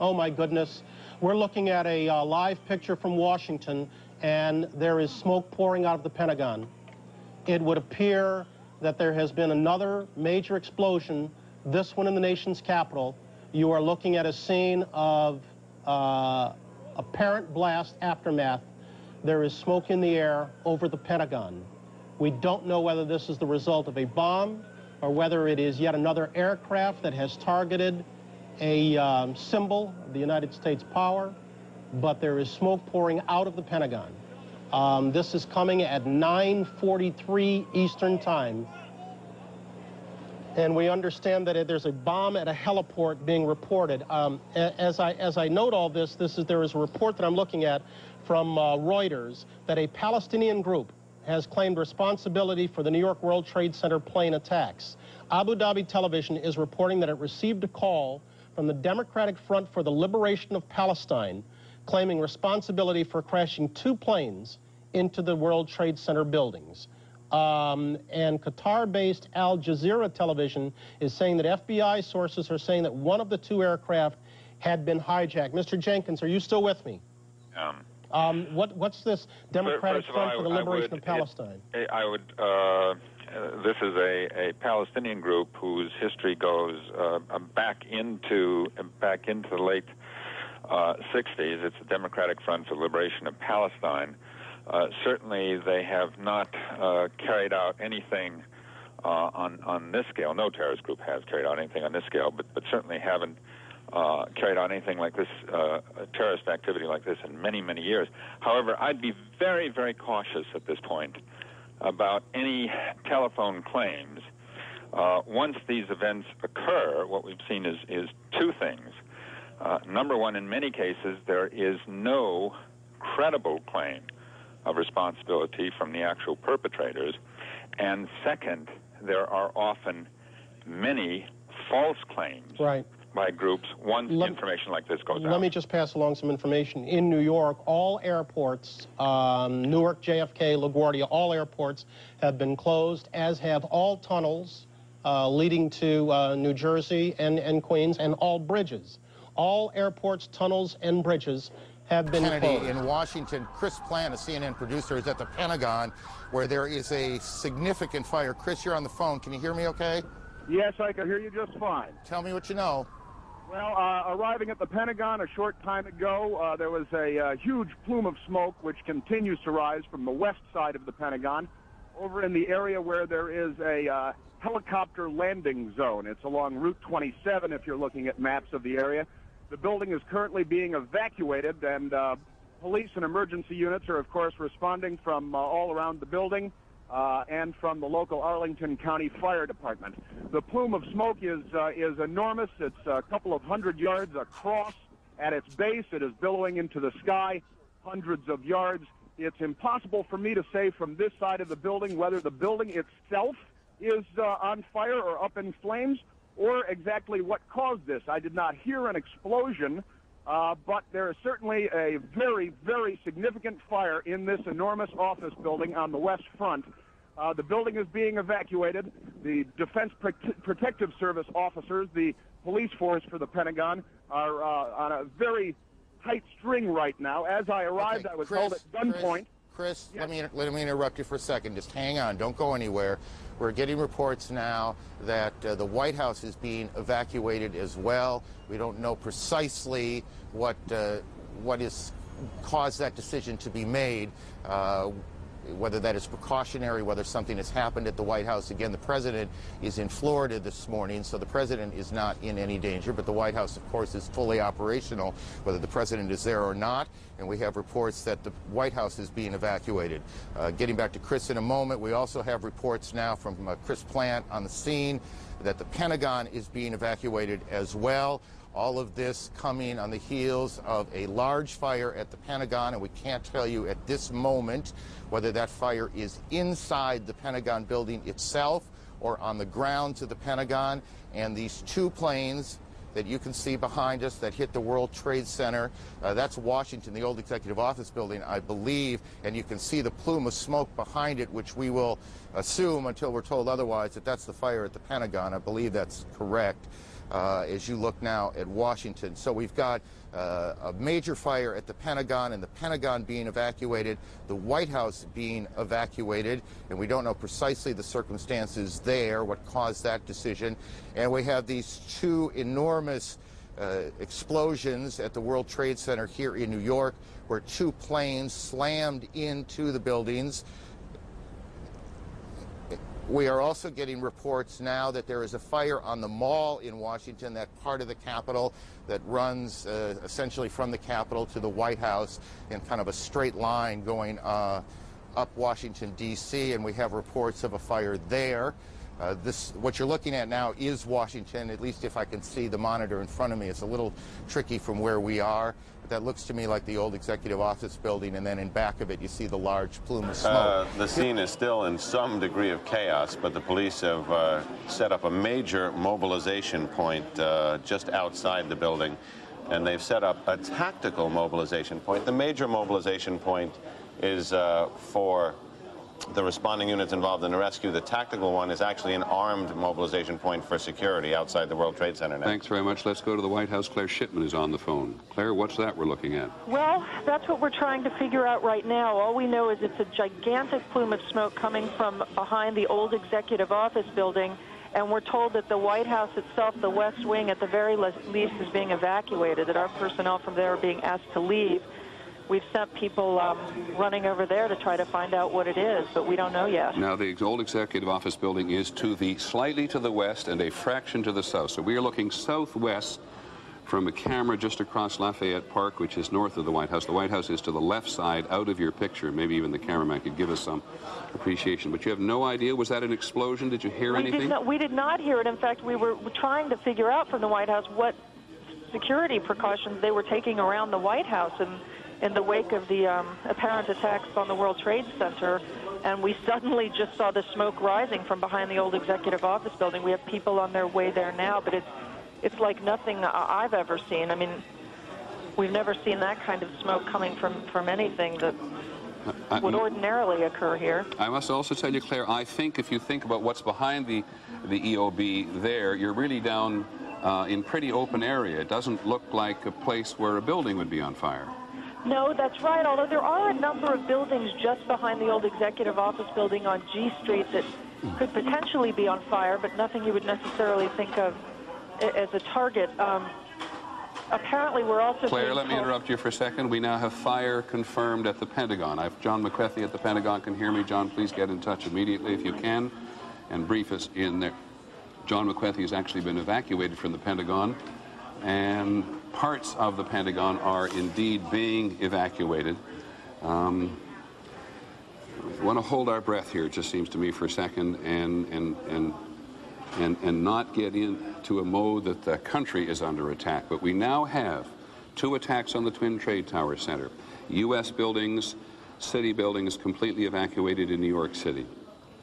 Oh, my goodness. We're looking at a live picture from Washington, and there is smoke pouring out of the Pentagon. It would appear that there has been another major explosion, this one in the nation's capital. You are looking at a scene of apparent blast aftermath. There is smoke in the air over the Pentagon. We don't know whether this is the result of a bomb or whether it is yet another aircraft that has targeted a symbol of the United States power, but there is smoke pouring out of the Pentagon. This is coming at 9:43 Eastern Time. And we understand that there's a bomb at a heliport being reported. As I note all this, there is a report that I'm looking at from Reuters that a Palestinian group has claimed responsibility for the New York World Trade Center plane attacks. Abu Dhabi Television is reporting that it received a call from the Democratic Front for the Liberation of Palestine, claiming responsibility for crashing 2 planes into the World Trade Center buildings. And Qatar-based Al Jazeera television is saying that FBI sources are saying that one of the 2 aircraft had been hijacked. Mr. Jenkins, are you still with me? What's this Democratic Front for the Liberation of Palestine? This is a Palestinian group whose history goes back into the late 60s. It's the Democratic Front for the Liberation of Palestine. Certainly, they have not carried out anything on this scale. No terrorist group has carried out anything on this scale, but certainly haven't carried out anything like this, terrorist activity like this in many, many years. However, I'd be very, very cautious at this point about any telephone claims. Once these events occur, what we've seen is 2 things. Number one, in many cases, there is no credible claim of responsibility from the actual perpetrators. And second, there are often many false claims by groups once information like this goes out. Let me just pass along some information. In New York, all airports, Newark, JFK, LaGuardia, all airports have been closed, as have all tunnels leading to New Jersey and Queens, and all bridges. All airports, tunnels, and bridges have been Kennedy, closed. in Washington, Chris Plant, a CNN producer, is at the Pentagon, where there is a significant fire. Chris, you're on the phone. Can you hear me okay? Yes, I can hear you just fine. Tell me what you know. Well, arriving at the Pentagon a short time ago, there was a huge plume of smoke which continues to rise from the west side of the Pentagon over in the area where there is a helicopter landing zone. It's along Route 27 if you're looking at maps of the area. The building is currently being evacuated, and police and emergency units are, of course, responding from all around the building and from the local Arlington County Fire Department. The plume of smoke is enormous. It's a couple of 100 yards across. At its base, it is billowing into the sky, hundreds of yards. It's impossible for me to say from this side of the building whether the building itself is on fire or up in flames, or exactly what caused this. I did not hear an explosion, but there is certainly a very, very significant fire in this enormous office building on the west front. The building is being evacuated. The Defense Protective Service officers, the police force for the Pentagon, are on a very tight string right now. As I arrived, I was held at gunpoint. Chris, yes. let me interrupt you for a second. Just hang on. Don't go anywhere. We're getting reports now that the White House is being evacuated as well. We don't know precisely what has caused that decision to be made, whether that is precautionary, whether something has happened at the White House. Again, the president is in Florida this morning, so the president is not in any danger, but the White House, of course, is fully operational, whether the president is there or not, and we have reports that the White House is being evacuated. Getting back to Chris in a moment, we also have reports now from Chris Plant on the scene that the Pentagon is being evacuated as well. All of this coming on the heels of a large fire at the Pentagon, and we can't tell you at this moment whether that fire is inside the Pentagon building itself or on the grounds of the Pentagon. And these 2 planes that you can see behind us that hit the World Trade Center. That's Washington, the old executive office building, I believe, and you can see the plume of smoke behind it, which we will assume until we're told otherwise that that's the fire at the Pentagon. I believe that's correct as you look now at Washington. So we've got a major fire at the Pentagon, and the Pentagon being evacuated, the White House being evacuated, and we don't know precisely the circumstances there, what caused that decision. And we have these two enormous explosions at the World Trade Center here in New York, where two planes slammed into the buildings. We are also getting reports now that there is a fire on the Mall in Washington, that part of the Capitol that runs essentially from the Capitol to the White House in kind of a straight line going up Washington, D.C., and we have reports of a fire there. What you're looking at now is Washington, at least if I can see the monitor in front of me. It's a little tricky from where we are, but that looks to me like the old executive office building, and then in back of it you see the large plume of smoke. The scene is still in some degree of chaos, but the police have set up a major mobilization point just outside the building, and they've set up a tactical mobilization point. The major mobilization point is for the responding units involved in the rescue. The tactical one is actually an armed mobilization point for security outside the World Trade Center now. Thanks very much. Let's go to the White House. Claire Shipman is on the phone. Claire, what's that we're looking at? Well, that's what we're trying to figure out right now. All we know is it's a gigantic plume of smoke coming from behind the old executive office building, and we're told that the White House itself, the West Wing, at the very least is being evacuated, that our personnel from there are being asked to leave. We've sent people running over there to try to find out what it is, but we don't know yet. Now, the old executive office building is slightly to the west and a fraction to the south. So we are looking southwest from a camera just across Lafayette Park, which is north of the White House. The White House is to the left side, out of your picture. Maybe even the cameraman could give us some appreciation. But you have no idea. Was that an explosion? Did you hear anything? We did not hear it. In fact, we were trying to figure out from the White House what security precautions they were taking around the White House in the wake of the apparent attacks on the World Trade Center, and we suddenly just saw the smoke rising from behind the old executive office building. We have people on their way there now, but it's like nothing I've ever seen. I mean, we've never seen that kind of smoke coming from anything that would ordinarily occur here. I must also tell you, Claire, I think if you think about what's behind the EOB there, you're really down in pretty open area. It doesn't look like a place where a building would be on fire. No, that's right, although there are a number of buildings just behind the old executive office building on G Street that could potentially be on fire, but nothing you would necessarily think of as a target. Apparently, we're also... Claire, let me interrupt you for a second. We now have fire confirmed at the Pentagon. John McCarthy at the Pentagon can hear me. John, please get in touch immediately if you can and brief us in there. John McCarthy has actually been evacuated from the Pentagon, and parts of the Pentagon are indeed being evacuated. We want to hold our breath here, it just seems to me, for a second, and not get into a mode that the country is under attack. But we now have two attacks on the Twin Trade Tower Center. U.S. buildings, city buildings completely evacuated in New York City.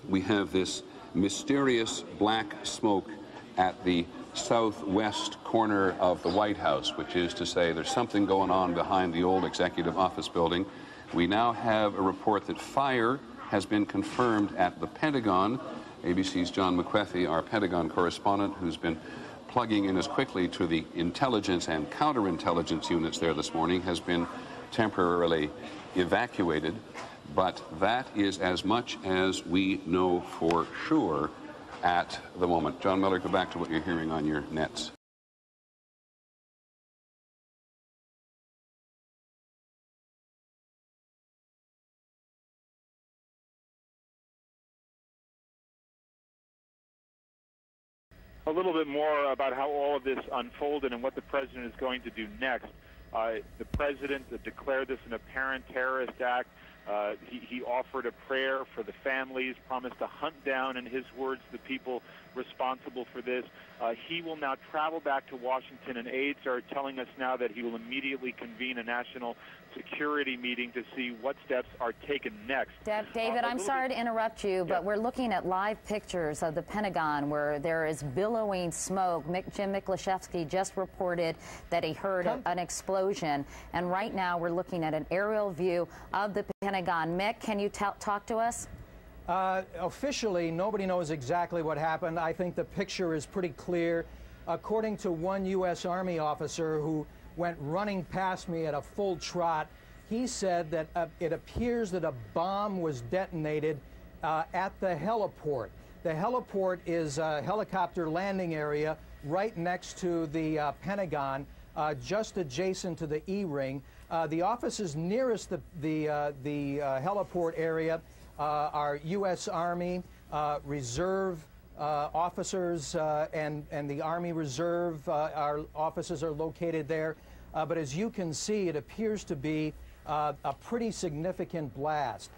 We have this mysterious black smoke at the southwest corner of the White House, which is to say there's something going on behind the old executive office building. We now have a report that fire has been confirmed at the Pentagon. ABC's John McCarthy, our Pentagon correspondent, who's been plugging in as quickly to the intelligence and counterintelligence units there this morning, has been temporarily evacuated. But that is as much as we know for sure at the moment. John Miller, go back to what you're hearing on your nets. A little bit more about how all of this unfolded and what the president is going to do next. The president declared this an apparent terrorist act. He offered a prayer for the families, promised to hunt down, in his words, the people responsible for this. He will now travel back to Washington, and aides are telling us now that he will immediately convene a national security meeting to see what steps are taken next. David, I'm sorry to interrupt you, but we're looking at live pictures of the Pentagon where there is billowing smoke. Jim Miklashevsky just reported that he heard an explosion, and right now we're looking at an aerial view of the Pentagon. Mick, can you talk to us? Officially, nobody knows exactly what happened. I think the picture is pretty clear. According to one U.S. Army officer who went running past me at a full trot, he said that it appears that a bomb was detonated at the heliport. The heliport is a helicopter landing area right next to the Pentagon, just adjacent to the E-ring. The offices nearest the heliport area are U.S. Army, Reserve officers, and the Army Reserve offices are located there. But as you can see, it appears to be a pretty significant blast.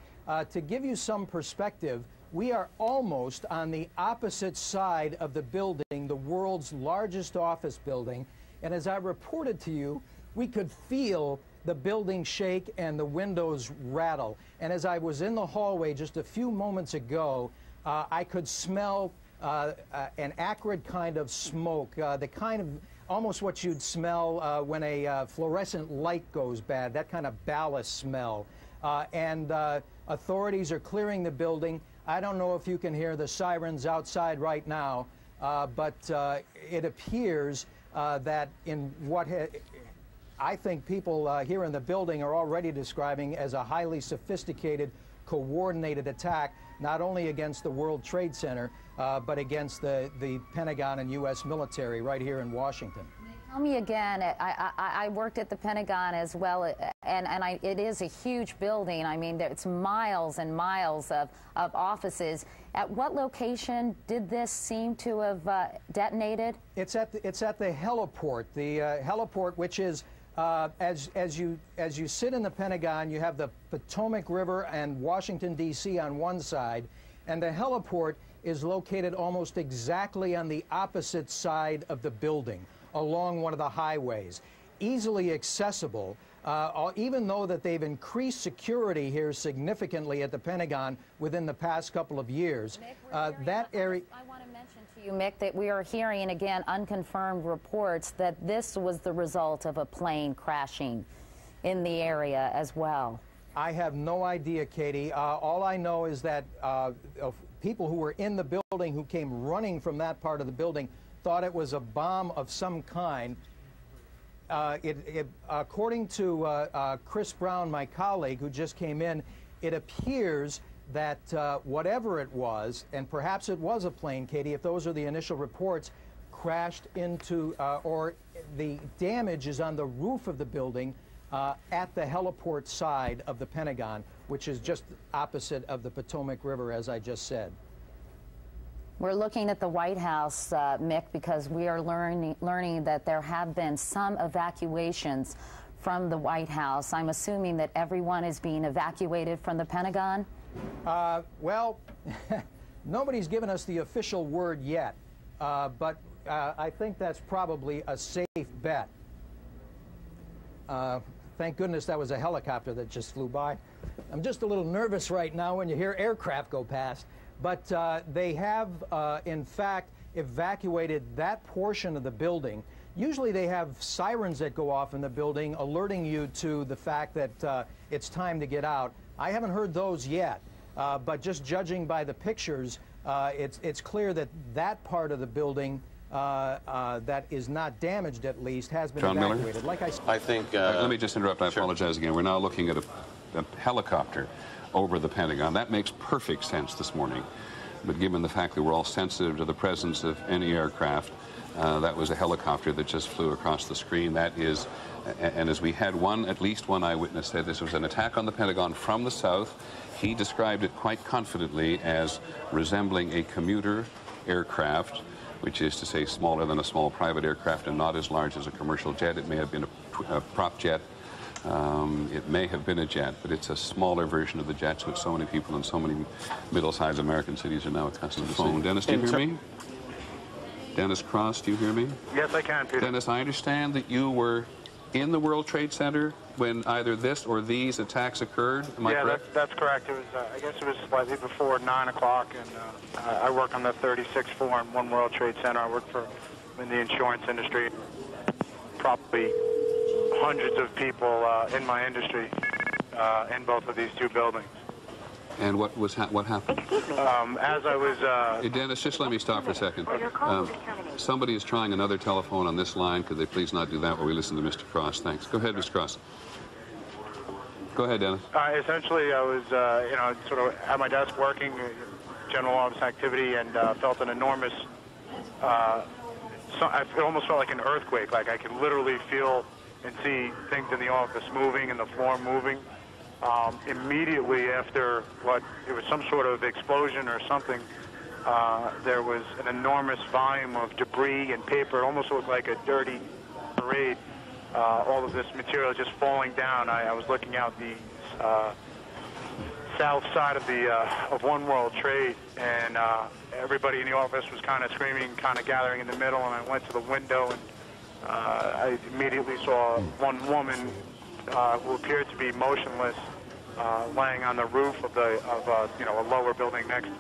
To give you some perspective, we are almost on the opposite side of the building, the world's largest office building. And as I reported to you, we could feel the building shake and the windows rattle. And as I was in the hallway just a few moments ago, I could smell an acrid kind of smoke, the kind of almost what you'd smell when a fluorescent light goes bad, that kind of ballast smell. And authorities are clearing the building. I don't know if you can hear the sirens outside right now, but it appears that in what I think people here in the building are already describing as a highly sophisticated, coordinated attack, not only against the World Trade Center, but against the Pentagon and U.S. military right here in Washington. Tell me again, I worked at the Pentagon as well, and it is a huge building. I mean, it's miles and miles of offices. At what location did this seem to have detonated? It's at the heliport. The heliport, which is as you sit in the Pentagon, you have the Potomac River and Washington, D.C. on one side, and the heliport is located almost exactly on the opposite side of the building, along one of the highways. Easily accessible, even though that they've increased security here significantly at the Pentagon within the past couple of years. That area... I want to mention to you, Mick, that we are hearing, again, unconfirmed reports that this was the result of a plane crashing in the area as well. I have no idea, Katie. All I know is that people who were in the building who came running from that part of the building thought it was a bomb of some kind. According to Chris Brown, my colleague who just came in, it appears that whatever it was, and perhaps it was a plane, Katie, if those are the initial reports, crashed into, or the damage is on the roof of the building at the heliport side of the Pentagon, which is just opposite of the Potomac River, as I just said. We're looking at the White House, Mick, because we are learning that there have been some evacuations from the White House. I'm assuming that everyone is being evacuated from the Pentagon? Well, nobody's given us the official word yet, but I think that's probably a safe bet. Thank goodness that was a helicopter that just flew by. I'm just a little nervous right now when you hear aircraft go past. But they have, in fact, evacuated that portion of the building. Usually they have sirens that go off in the building alerting you to the fact that it's time to get out. I haven't heard those yet, but just judging by the pictures, it's clear that that part of the building that is not damaged, at least, has been John evacuated. Miller? Like I said, I think... let me just interrupt. I apologize again. We're now looking at a helicopter over the Pentagon. That makes perfect sense this morning. But given the fact that we're all sensitive to the presence of any aircraft, that was a helicopter that just flew across the screen. That is, and as we had at least one eyewitness said this was an attack on the Pentagon from the south. He described it quite confidently as resembling a commuter aircraft, which is to say smaller than a small private aircraft and not as large as a commercial jet. It may have been a prop jet. It may have been a jet, but it's a smaller version of the jets which so many people in so many middle-sized American cities are now accustomed to seeing. Dennis, do you hear me? Dennis Cross, do you hear me? Yes, I can, Peter. Dennis, I understand that you were in the World Trade Center when either this or these attacks occurred. Am I correct? That's correct. It was, I guess it was slightly before 9 o'clock, and I work on the 36th floor in One World Trade Center. I work in the insurance industry. Probably hundreds of people in my industry in both of these two buildings. And what happened? As I was... Hey, Dennis, just let me stop for a second. Somebody is trying another telephone on this line. Could they please not do that while we listen to Mr. Cross? Thanks. Go ahead, Mr. Cross. Go ahead, Dennis. Essentially, I was, sort of at my desk working, general office activity, and felt an enormous... I almost felt like an earthquake. Like I could literally feel and see things in the office moving and the floor moving. Immediately after it was some sort of explosion or something, there was an enormous volume of debris and paper. It almost looked like a dirty parade. All of this material just falling down. I was looking out the south side of One World Trade, and everybody in the office was kind of screaming, kind of gathering in the middle, and I went to the window, and I immediately saw one woman who appeared to be motionless, laying on the roof of a lower building next to me.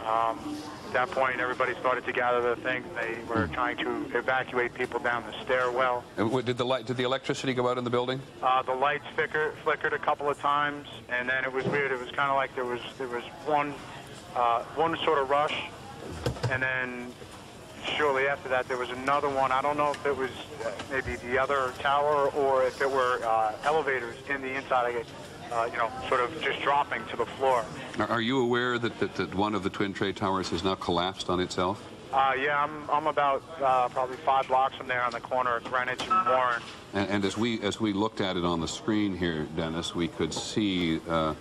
At that point, everybody started to gather their things. They were trying to evacuate people down the stairwell. Did the electricity go out in the building? The lights flickered a couple of times, and then it was weird. It was kind of like there was one sort of rush, and then shortly after that, there was another one. I don't know if it was maybe the other tower or if it were elevators in the inside, sort of just dropping to the floor. Are you aware that one of the Twin Trade Towers has now collapsed on itself? Yeah, I'm about probably 5 blocks from there on the corner of Greenwich and Warren. And as we looked at it on the screen here, Dennis, we could see the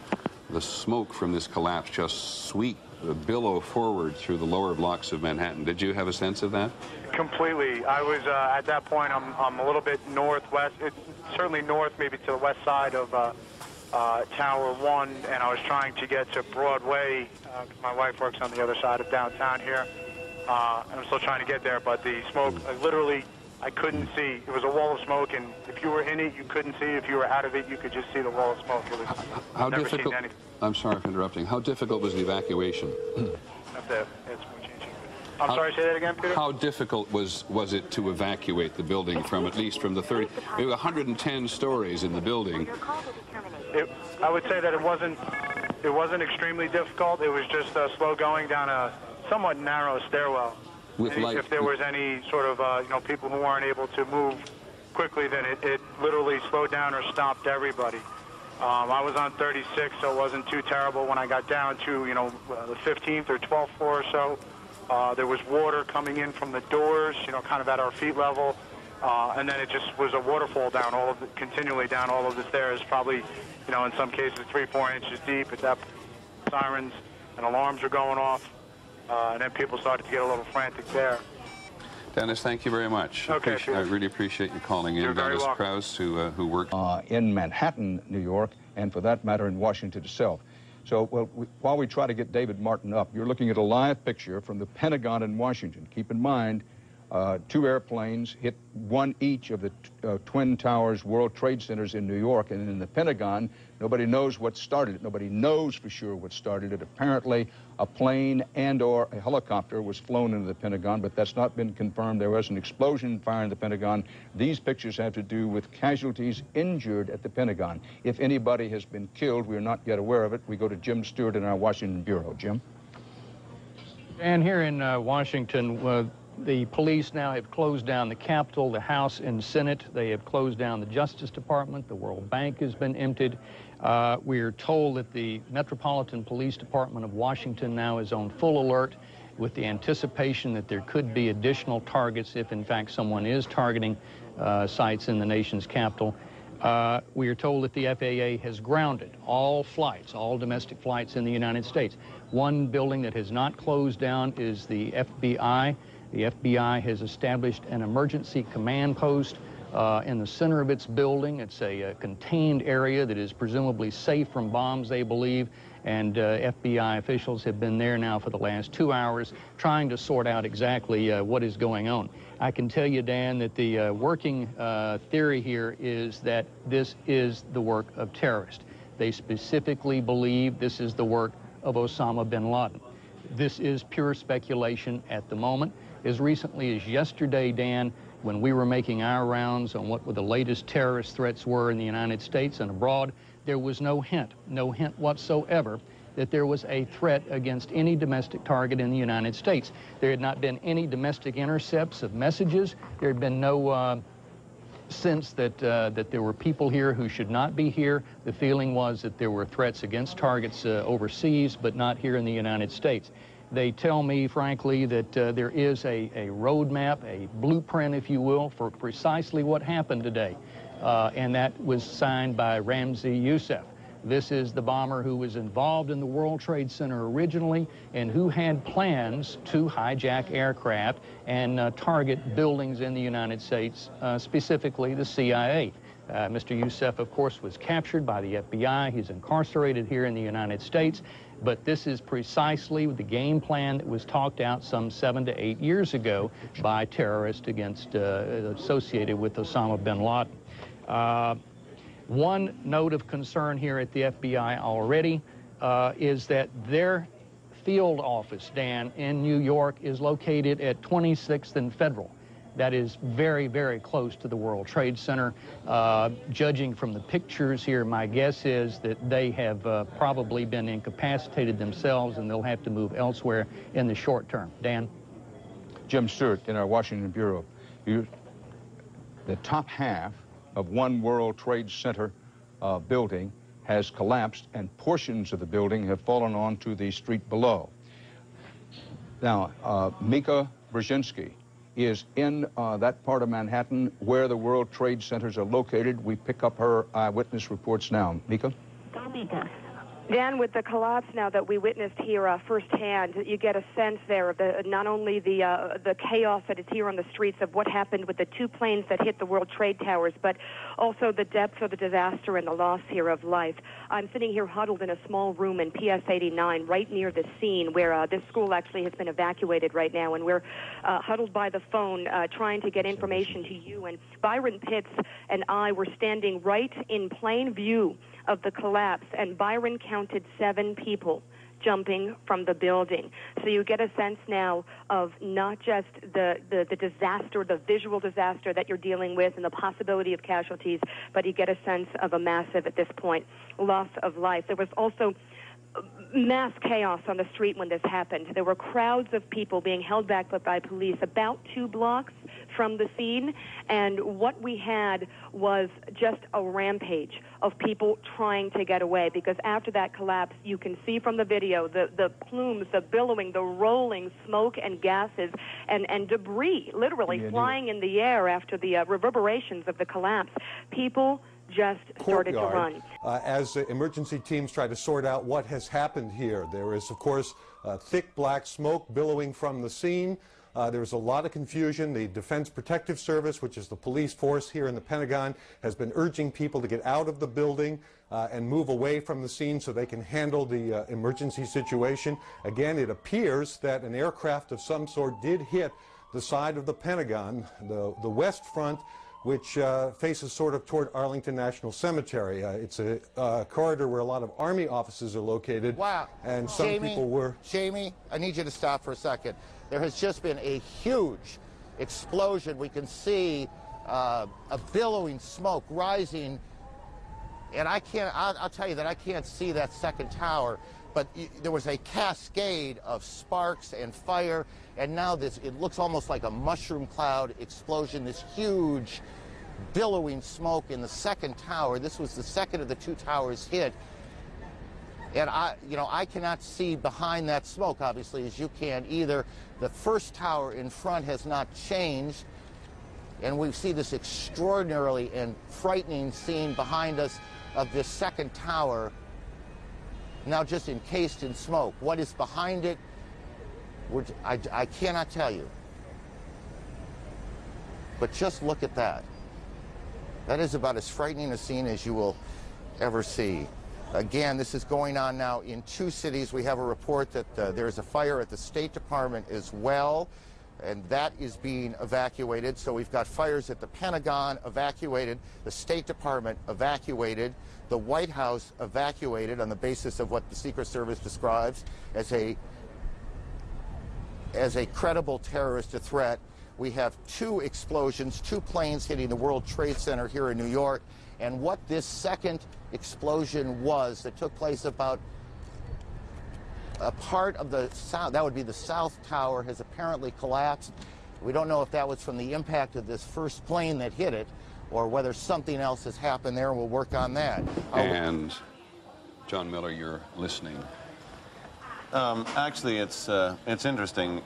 smoke from this collapse just sweep, billow forward through the lower blocks of Manhattan. Did you have a sense of that? Completely. I was at that point. I'm a little bit northwest. It's certainly north, maybe to the west side of Tower 1, and I was trying to get to Broadway. My wife works on the other side of downtown here, and I'm still trying to get there. But the smoke, I couldn't see. It was a wall of smoke, and if you were in it, you couldn't see. If you were out of it, you could just see the wall of smoke. It was how never difficult? seen anything. I'm sorry for interrupting. How difficult was the evacuation? I'm sorry, say that again, Peter? How difficult was it to evacuate the building from at least from the 110 stories in the building? I would say that it wasn't extremely difficult. It was just slow going down a somewhat narrow stairwell. If there was any sort of people who weren't able to move quickly, then it literally slowed down or stopped everybody. I was on 36, so it wasn't too terrible. When I got down to the 15th or 12th floor or so, there was water coming in from the doors, kind of at our feet level, and then it just was a waterfall down continually down all of the stairs, probably, in some cases 3-4 inches deep. At that, sirens and alarms were going off, and then people started to get a little frantic there. Dennis, thank you very much. Okay, I really appreciate you calling in. Dennis Krause, who worked in Manhattan, New York, and for that matter in Washington itself. So while we try to get David Martin up, you're looking at a live picture from the Pentagon in Washington. Keep in mind, 2 airplanes hit one each of the Twin Towers World Trade Centers in New York, and in the Pentagon, nobody knows what started it. Nobody knows for sure what started it. Apparently, a plane and/or a helicopter was flown into the Pentagon, but that's not been confirmed. There was an explosion fire in the Pentagon. These pictures have to do with casualties injured at the Pentagon. If anybody has been killed, we are not yet aware of it. We go to Jim Stewart in our Washington Bureau. Jim? And here in Washington, the police now have closed down the Capitol, the House and Senate. They have closed down the Justice Department. The World Bank has been emptied. We are told that the Metropolitan Police Department of Washington now is on full alert with the anticipation that there could be additional targets if, in fact, someone is targeting sites in the nation's capital. We are told that the FAA has grounded all flights, all domestic flights in the United States. One building that has not closed down is the FBI. The FBI has established an emergency command post in the center of its building. It's a contained area that is presumably safe from bombs, they believe, and FBI officials have been there now for the last 2 hours trying to sort out exactly what is going on. I can tell you, Dan, that the working theory here is that this is the work of terrorists. They specifically believe this is the work of Osama bin Laden. This is pure speculation at the moment. As recently as yesterday, Dan, when we were making our rounds on what the latest terrorist threats were in the United States and abroad, there was no hint whatsoever that there was a threat against any domestic target in the United States. There had not been any domestic intercepts of messages. There had been no sense that there were people here who should not be here. The feeling was that there were threats against targets overseas, but not here in the United States. They tell me, frankly, that there is a roadmap, a blueprint, if you will, for precisely what happened today. And that was signed by Ramzi Youssef. This is the bomber who was involved in the World Trade Center originally and who had plans to hijack aircraft and target buildings in the United States, specifically the CIA. Mr. Youssef, of course, was captured by the FBI. He's incarcerated here in the United States. But this is precisely the game plan that was talked out some 7 to 8 years ago by terrorists associated with Osama bin Laden. One note of concern here at the FBI already is that their field office, Dan, in New York is located at 26th and Federal. That is very, very close to the World Trade Center. Judging from the pictures here, my guess is that they have probably been incapacitated themselves and they'll have to move elsewhere in the short term. Dan? Jim Stewart in our Washington Bureau. The top half of one World Trade Center building has collapsed and portions of the building have fallen onto the street below. Now, Mika Brzezinski is in that part of Manhattan where the World Trade Centers are located. We pick up her eyewitness reports now. Mika? Go, Mika. Dan, with the collapse now that we witnessed here firsthand, you get a sense there of not only the chaos that is here on the streets of what happened with the 2 planes that hit the World Trade Towers, but also the depth of the disaster and the loss here of life. I'm sitting here huddled in a small room in PS 89 right near the scene where this school actually has been evacuated right now, and we're huddled by the phone trying to get information to you. And Byron Pitts and I were standing right in plain view of the collapse, and Byron counted 7 people jumping from the building. So you get a sense now of not just the disaster, the visual disaster that you're dealing with and the possibility of casualties, but you get a sense of a massive, at this point, loss of life. There was also mass chaos on the street when this happened. There were crowds of people being held back by police about 2 blocks from the scene, and what we had was just a rampage of people trying to get away, because after that collapse, you can see from the video the plumes, the billowing, the rolling smoke and gases and debris literally flying in the air after the reverberations of the collapse. People just started to run. As emergency teams try to sort out what has happened here, there is, of course, thick black smoke billowing from the scene. There's a lot of confusion. The Defense Protective Service, which is the police force here in the Pentagon, has been urging people to get out of the building and move away from the scene so they can handle the emergency situation. Again, it appears that an aircraft of some sort did hit the side of the Pentagon, the west front, which faces sort of toward Arlington National Cemetery. It's a corridor where a lot of Army offices are located. Wow. And some people were... Jamie, I need you to stop for a second. There has just been a huge explosion. We can see a billowing smoke rising. And I'll tell you that I can't see that second tower, but there was a cascade of sparks and fire, and now it looks almost like a mushroom cloud explosion, this huge billowing smoke in the second tower. This was the second of the 2 towers hit. And I cannot see behind that smoke, obviously, as you can either. The first tower in front has not changed, and we see this extraordinarily and frightening scene behind us of this second tower, now just encased in smoke. What is behind it, I cannot tell you. But just look at that. That is about as frightening a scene as you will ever see. Again, this is going on now in 2 cities. We have a report that there is a fire at the State Department as well, and that is being evacuated. So we've got fires at the Pentagon evacuated, the State Department evacuated, the White House evacuated on the basis of what the Secret Service describes as a credible terrorist threat. We have 2 explosions, 2 planes hitting the World Trade Center here in New York. And what this second explosion was that took place about a part of the south, that would be the South Tower, has apparently collapsed. We don't know if that was from the impact of this first plane that hit it or whether something else has happened there, and we'll work on that. And John Miller, you're listening. Actually, it's interesting.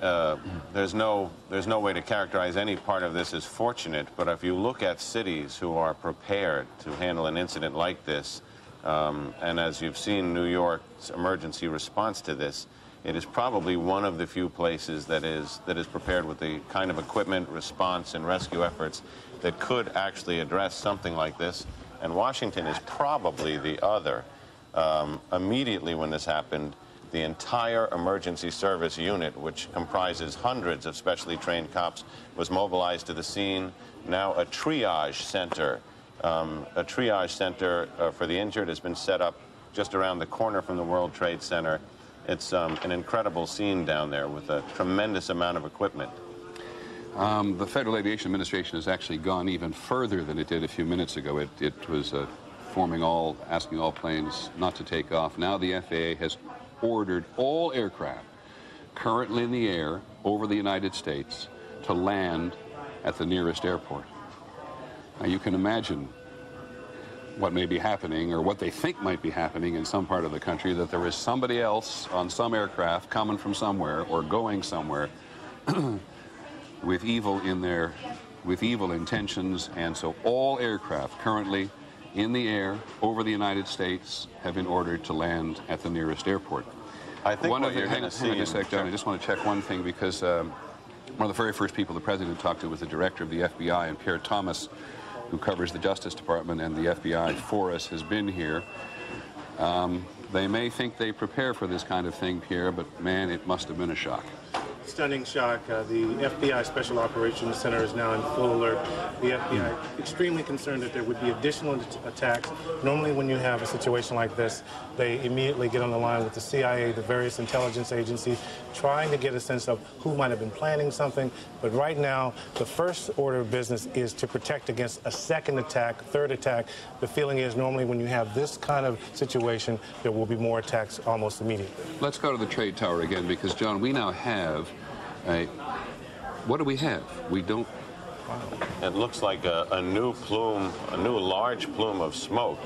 There's no way to characterize any part of this as fortunate, but if you look at cities who are prepared to handle an incident like this, and as you've seen New York's emergency response to this, it is probably one of the few places that is prepared with the kind of equipment, response, and rescue efforts that could actually address something like this. And Washington is probably the other. Immediately when this happened, the entire emergency service unit, which comprises hundreds of specially trained cops, was mobilized to the scene. Now a triage center for the injured has been set up just around the corner from the World Trade Center. It's an incredible scene down there with a tremendous amount of equipment. The Federal Aviation Administration has actually gone even further than it did a few minutes ago. It was asking all planes not to take off. Now the FAA has ordered all aircraft currently in the air over the United States to land at the nearest airport. Now you can imagine what may be happening, or what they think might be happening in some part of the country, that there is somebody else on some aircraft coming from somewhere or going somewhere with evil intentions, and so all aircraft currently in the air over the United States have been ordered to land at the nearest airport. I think hang on to a sec, John. I just want to check one thing, because one of the very first people the President talked to was the director of the FBI, and Pierre Thomas, who covers the Justice Department and the FBI for us, has been here. They may think they prepare for this kind of thing, Pierre, but man, it must have been a shock. Stunning shock. The FBI Special Operations Center is now in full alert. The FBI extremely concerned that there would be additional attacks. Normally when you have a situation like this, they immediately get on the line with the CIA, the various intelligence agencies, trying to get a sense of who might have been planning something. But right now, the first order of business is to protect against a second attack, third attack. The feeling is normally when you have this kind of situation, there will be more attacks almost immediately. Let's go to the trade tower again, because, John, we now have what do we have? We don't... It looks like a new large plume of smoke.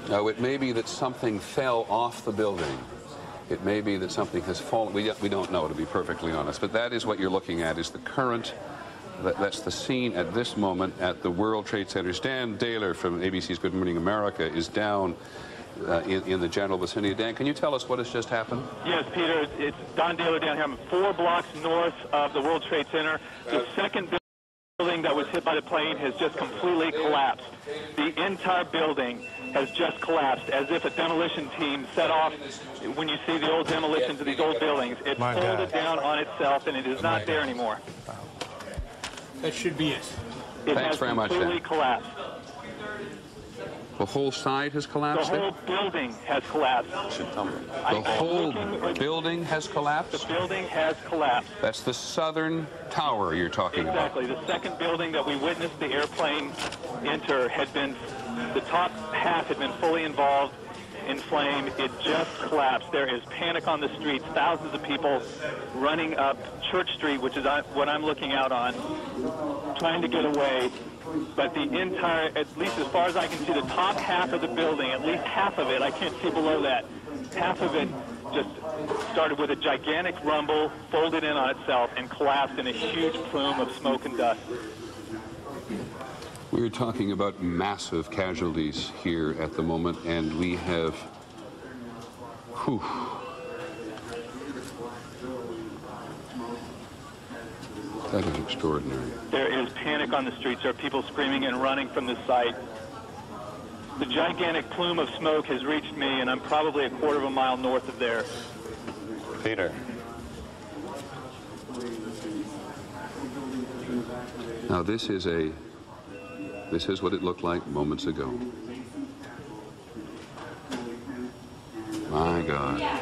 Now, it may be that something fell off the building. It may be that something has fallen. We don't know, to be perfectly honest. But that is what you're looking at, is the current. That's the scene at this moment at the World Trade Center. Dan Daler from ABC's Good Morning America is down in the general vicinity. Dan, can you tell us what has just happened? Yes, Peter, it's Don Daler down here. I'm 4 blocks north of the World Trade Center. The second building that was hit by the plane has just completely collapsed. The entire building has just collapsed, as if a demolition team set off. When you see the old demolitions of these old buildings, it folded down on itself, and it is not there anymore. That should be it. Thanks very much, Dan. Completely collapsed. The whole side has collapsed? The whole building has collapsed. The whole building has collapsed? The building has collapsed. That's the southern tower you're talking about. Exactly. The second building that we witnessed the airplane enter had been, the top half had been fully involved in flame. It just collapsed. There is panic on the streets. Thousands of people running up Church Street, which is what I'm looking out on, trying to get away. But the entire, at least as far as I can see, the top half of the building, at least half of it, I can't see below that, half of it just started with a gigantic rumble, folded in on itself, and collapsed in a huge plume of smoke and dust. We're talking about massive casualties here at the moment, and we have, That is extraordinary. There is panic on the streets. There are people screaming and running from the site. The gigantic plume of smoke has reached me, and I'm probably a quarter of a mile north of there. Peter. Now this is what it looked like moments ago. My God.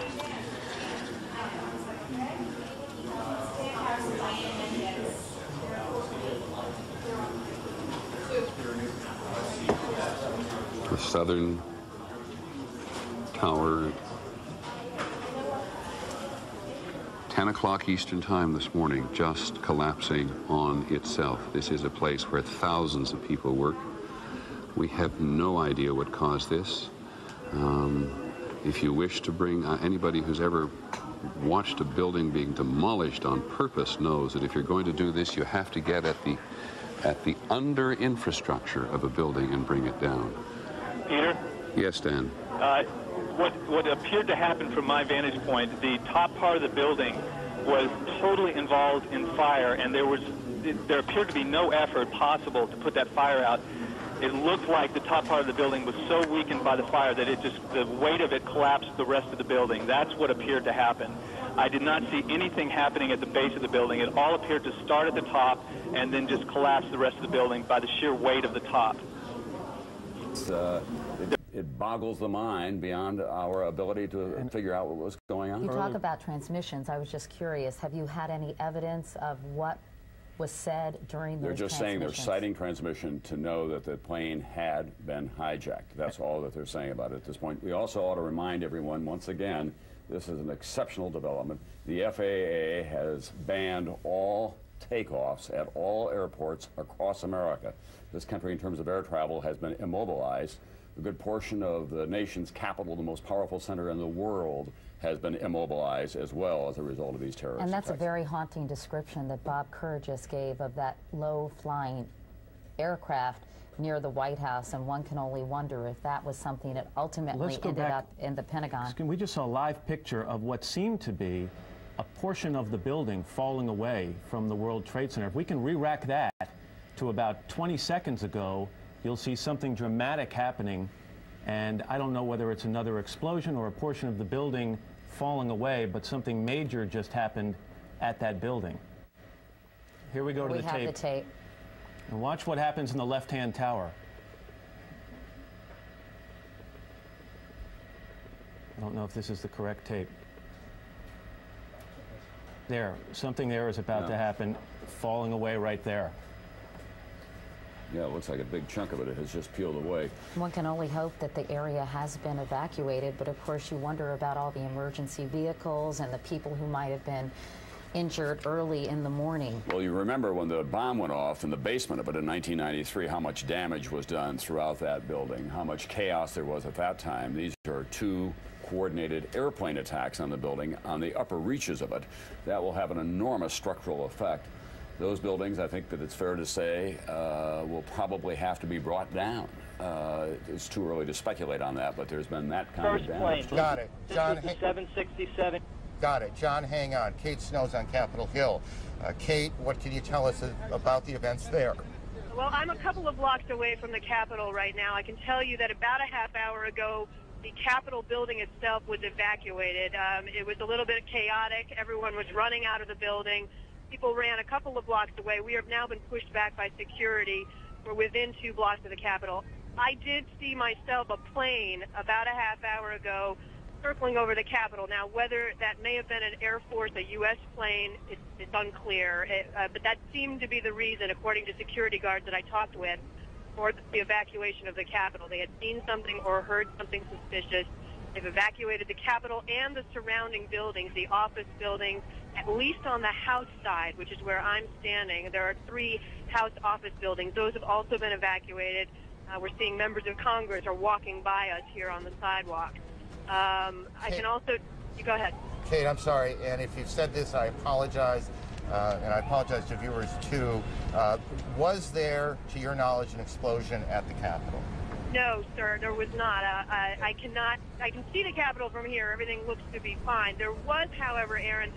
The southern tower, 10 o'clock Eastern time this morning, just collapsing on itself. This is a place where thousands of people work. We have no idea what caused this. If you wish to bring anybody who's ever watched a building being demolished on purpose knows that if you're going to do this, you have to get at the under infrastructure of a building and bring it down. Peter? Yes, Dan. What appeared to happen from my vantage point, the top part of the building was totally involved in fire, and there appeared to be no effort possible to put that fire out. It looked like the top part of the building was so weakened by the fire that the weight of it collapsed the rest of the building. That's what appeared to happen. I did not see anything happening at the base of the building. It all appeared to start at the top and then just collapse the rest of the building by the sheer weight of the top. It boggles the mind beyond our ability to figure out what was going on. You talk about transmissions. I was just curious. Have you had any evidence of what was said during those They're just saying they're citing transmission to know that the plane had been hijacked. That's all that they're saying about it at this point. We also ought to remind everyone, once again, this is an exceptional development. The FAA has banned all takeoffs at all airports across America. This country, in terms of air travel, has been immobilized. A good portion of the nation's capital, the most powerful center in the world, has been immobilized as well as a result of these terrorist And that's attacks. a very haunting description that Bob Kerr just gave of that low-flying aircraft near the White House, and one can only wonder if that was something that ultimately ended up in the Pentagon. We just saw a live picture of what seemed to be a portion of the building falling away from the World Trade Center. If we can re-rack that to about 20 seconds ago, you'll see something dramatic happening, and I don't know whether it's another explosion or a portion of the building falling away, but something major just happened at that building. Here we go to the tape. We have the tape. And watch what happens in the left-hand tower. I don't know if this is the correct tape. There, something there is about to happen, falling away right there. Yeah, it looks like a big chunk of it has just peeled away. One can only hope that the area has been evacuated, but of course you wonder about all the emergency vehicles and the people who might have been injured early in the morning. Well, you remember when the bomb went off in the basement of it in 1993, how much damage was done throughout that building, how much chaos there was at that time. These are two coordinated airplane attacks on the building on the upper reaches of it. That will have an enormous structural effect. Those buildings, I think that it's fair to say, will probably have to be brought down. It's too early to speculate on that, but there's been that kind of damage. Got it. John, 767. Got it. John, hang on. Kate Snow's on Capitol Hill. Kate, what can you tell us about the events there? Well, I'm a couple of blocks away from the Capitol right now. I can tell you that about a half hour ago, the Capitol building itself was evacuated. It was a little bit chaotic. Everyone was running out of the building. People ran a couple of blocks away. We have now been pushed back by security. We're within 2 blocks of the Capitol. I did see myself a plane about a half hour ago circling over the Capitol. Now, whether that may have been an Air Force, a U.S. plane, it's unclear. But that seemed to be the reason, according to security guards that I talked with, for the evacuation of the Capitol. They had seen something or heard something suspicious. They've evacuated the Capitol and the surrounding buildings, the office buildings, at least on the House side, which is where I'm standing. There are 3 House office buildings. Those have also been evacuated. We're seeing members of Congress are walking by us here on the sidewalk. I can also, you go ahead. Kate, I'm sorry, and if you've said this, I apologize, and I apologize to viewers too. Was there, to your knowledge, an explosion at the Capitol? No, sir, there was not. I can see the Capitol from here. Everything looks to be fine. There was, however, Aaron,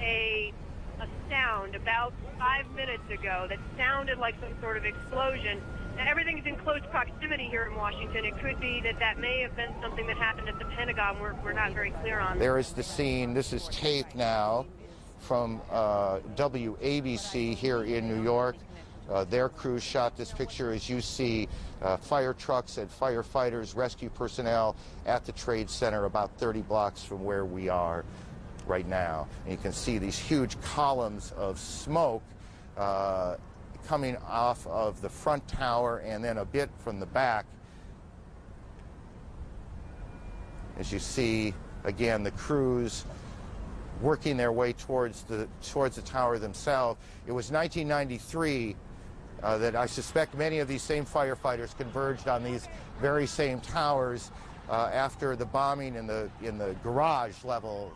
a a sound about 5 minutes ago that sounded like some sort of explosion. Now, everything's in close proximity here in Washington. It could be that that may have been something that happened at the Pentagon. We're not very clear on. There is the scene. This is tape now from WABC here in New York. Their crews shot this picture. As you see, fire trucks and firefighters, rescue personnel at the Trade Center about 30 blocks from where we are right now. And you can see these huge columns of smoke coming off of the front tower and then a bit from the back. As you see, again, the crews working their way towards the tower themselves. It was 1993 that I suspect many of these same firefighters converged on these very same towers after the bombing in the garage level.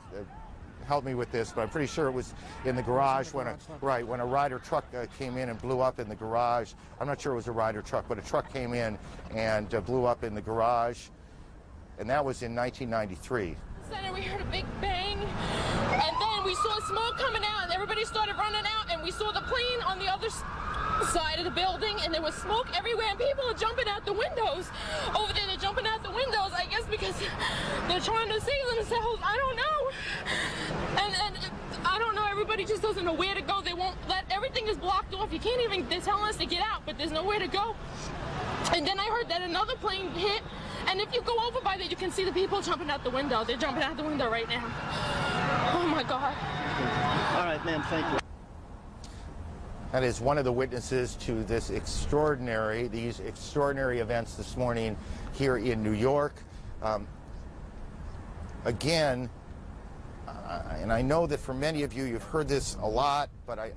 Help me with this, but I'm pretty sure it was in the garage when a Ryder truck came in and blew up in the garage. I'm not sure it was a Ryder truck, but a truck came in and blew up in the garage, and that was in 1993. Center, we heard a big bang, and then we saw smoke coming out, and everybody started running out, and we saw the plane on the other side of the building, and there was smoke everywhere, and people are jumping out the windows. Over there, they're jumping out the windows, I guess because they're trying to save themselves. I don't know. And I don't know, everybody just doesn't know where to go. They won't everything is blocked off. You can't even, they're telling us to get out, but there's nowhere to go. And then I heard that another plane hit, and if you go over by there, you can see the people jumping out the window. They're jumping out the window right now. Oh my God. All right, ma'am, thank you. That is one of the witnesses to these extraordinary events this morning here in New York. Again, and I know that for many of you, you've heard this a lot, but I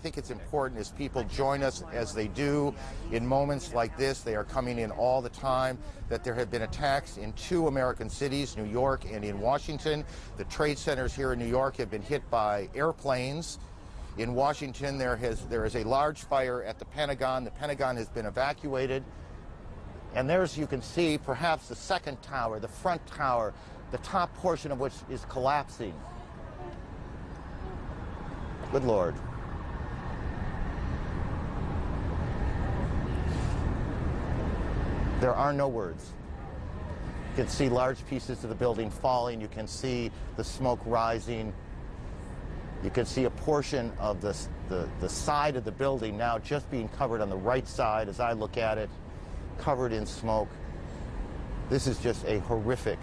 think it's important as people join us as they do in moments like this. They are coming in all the time, that there have been attacks in 2 American cities, New York and in Washington. The trade centers here in New York have been hit by airplanes. In Washington, there is a large fire at the Pentagon. The Pentagon has been evacuated. And there's, you can see, perhaps the second tower, the front tower, the top portion of which is collapsing. Good Lord. There are no words. You can see large pieces of the building falling. You can see the smoke rising. You can see a portion of the side of the building now just being covered on the right side as I look at it, covered in smoke. This is just a horrific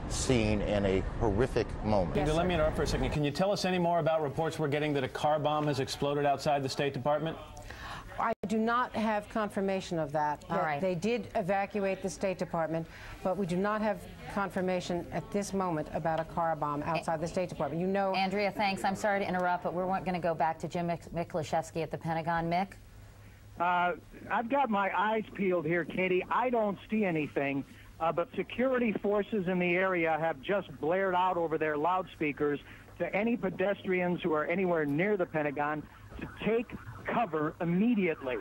scene and a horrific moment. Yes, let me interrupt for a second. Can you tell us any more about reports we're getting that a car bomb has exploded outside the State Department? I do not have confirmation of that. All right. They did evacuate the State Department, but we do not have confirmation at this moment about a car bomb outside the State Department. You know, Andrea, thanks. I'm sorry to interrupt, but we're going to go back to Jim Miklashevsky at the Pentagon. Mick? I've got my eyes peeled here, Katie. I don't see anything, but security forces in the area have just blared out over their loudspeakers to any pedestrians who are anywhere near the Pentagon to take cover immediately.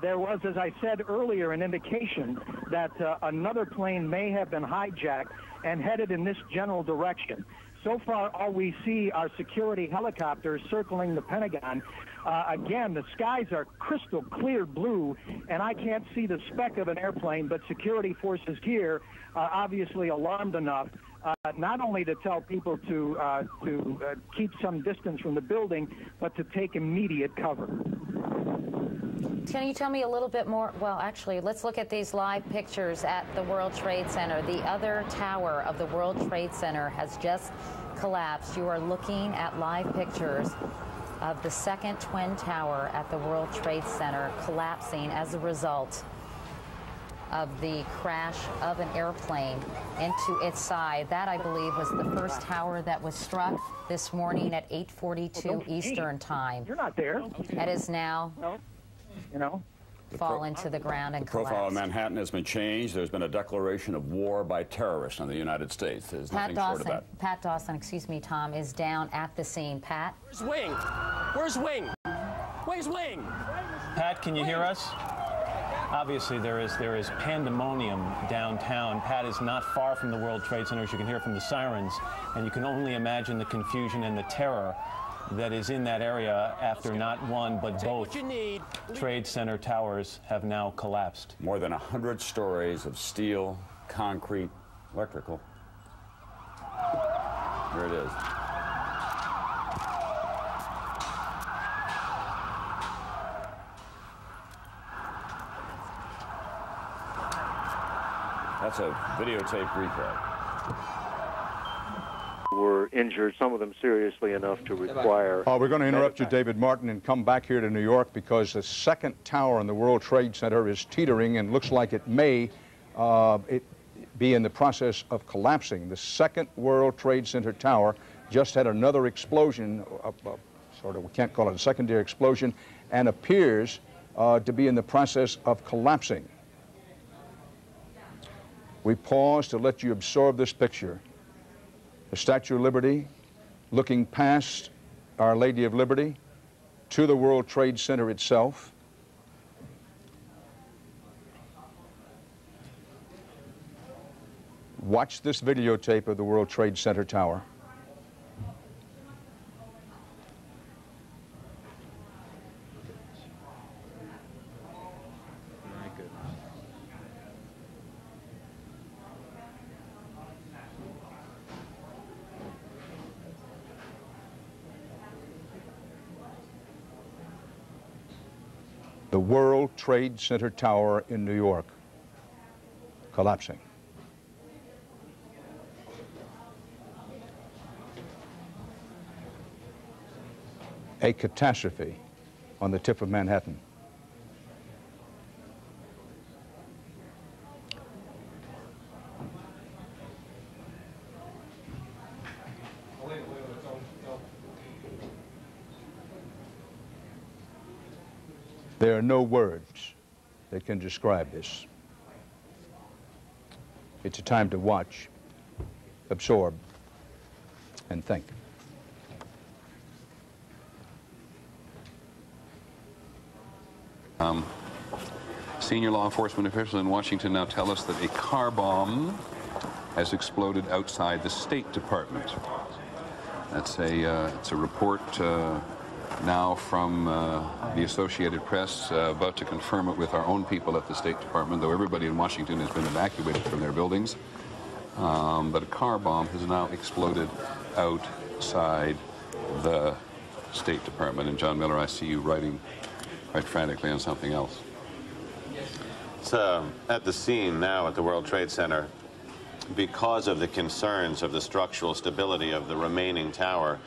There was, as I said earlier, an indication that another plane may have been hijacked and headed in this general direction. So far, all we see are security helicopters circling the Pentagon. Again, the skies are crystal clear blue, and I can't see the speck of an airplane, but security forces here are obviously alarmed enough not only to tell people to keep some distance from the building, but to take immediate cover. Can you tell me a little bit more? Well, actually, let's look at these live pictures at the World Trade Center. The other tower of the World Trade Center has just collapsed. You are looking at live pictures of the second twin tower at the World Trade Center collapsing as a result of the crash of an airplane into its side. That, I believe, was the first tower that was struck this morning at 8:42 Eastern Time. You're not there. That is now, fall into the ground and collapse. The profile of Manhattan has been changed. There's been a declaration of war by terrorists on the United States. There's nothing short of that. Pat Dawson, excuse me, Tom, is down at the scene. Pat? Where's Wing? Where's Wing? Where's Wing? Pat, can you hear us? Obviously, there is pandemonium downtown. Pat is not far from the World Trade Center, as you can hear from the sirens, and you can only imagine the confusion and the terror that is in that area after not one but both Trade Center towers have now collapsed. More than 100 stories of steel, concrete, electrical. Here it is. That's a videotape replay. Were injured, some of them seriously enough to require... We're going to interrupt you, David Martin, and come back here to New York because the second tower in the World Trade Center is teetering and looks like it may be in the process of collapsing. The second World Trade Center tower just had another explosion, sort of, we can't call it a secondary explosion, and appears to be in the process of collapsing. We pause to let you absorb this picture. The Statue of Liberty, looking past Our Lady of Liberty to the World Trade Center itself. Watch this videotape of the World Trade Center tower. The World Trade Center tower in New York collapsing. A catastrophe on the tip of Manhattan. There are no words that can describe this. It's a time to watch, absorb, and think. Senior law enforcement officials in Washington now tell us that a car bomb has exploded outside the State Department. That's it's a report now from the Associated Press, about to confirm it with our own people at the State Department, though everybody in Washington has been evacuated from their buildings. But a car bomb has now exploded outside the State Department. And John Miller, I see you writing quite frantically on something else. It's at the scene now at the World Trade Center. Because of the concerns of the structural stability of the remaining tower,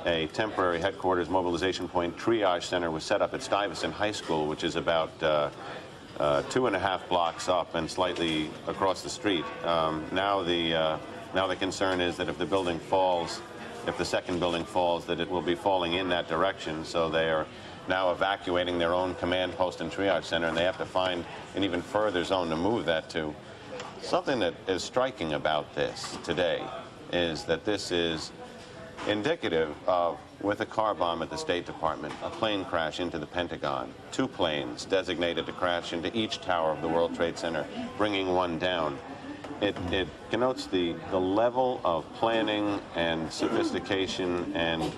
a temporary headquarters mobilization point triage center was set up at Stuyvesant High School, which is about 2.5 blocks up and slightly across the street. Now the concern is that if the building falls, if the second building falls, that it will be falling in that direction. So they are now evacuating their own command post and triage center, and they have to find an even further zone to move that to. Something that is striking about this today is that this is indicative of, with a car bomb at the State Department, a plane crash into the Pentagon, 2 planes designated to crash into each tower of the World Trade Center, bringing one down. It connotes the level of planning and sophistication and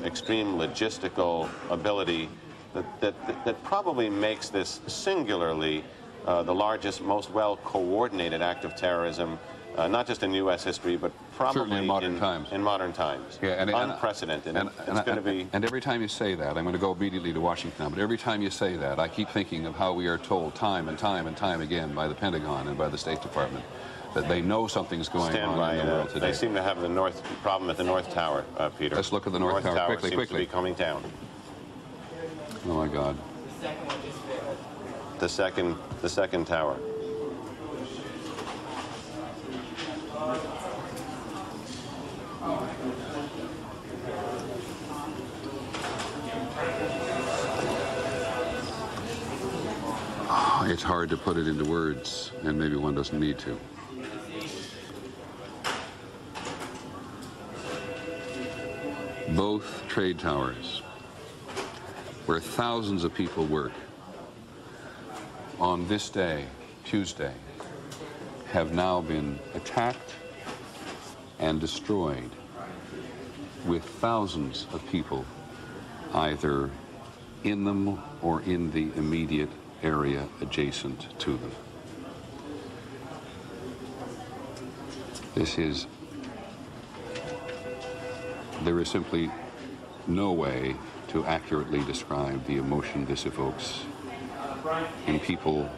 extreme logistical ability that probably makes this singularly the largest, most well-coordinated act of terrorism, not just in U.S. history, but probably in modern times. In modern times. Yeah, unprecedented. It's going to be. And every time you say that, I'm going to go immediately to Washington now, but every time you say that, I keep thinking of how we are told time and time and time again by the Pentagon and by the State Department that they know something's going on in the world today. They seem to have the problem at the North Tower, Peter. Let's look at the North Tower quickly. Seems to be coming down. Oh my God. The second tower. It's hard to put it into words, and maybe one doesn't need to. Both trade towers, where thousands of people work, on this day, Tuesday, have now been attacked and destroyed with thousands of people either in them or in the immediate area adjacent to them. There is simply no way to accurately describe the emotion this evokes in people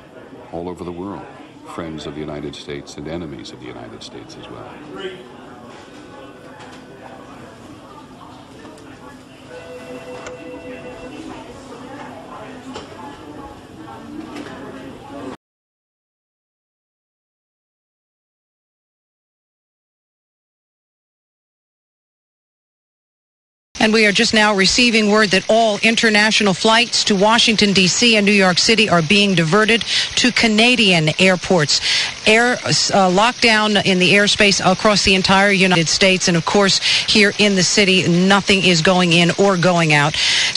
all over the world, friends of the United States and enemies of the United States as well. And we are just now receiving word that all international flights to Washington, D.C. and New York City are being diverted to Canadian airports. Lockdown in the airspace across the entire United States. And, of course, here in the city, nothing is going in or going out.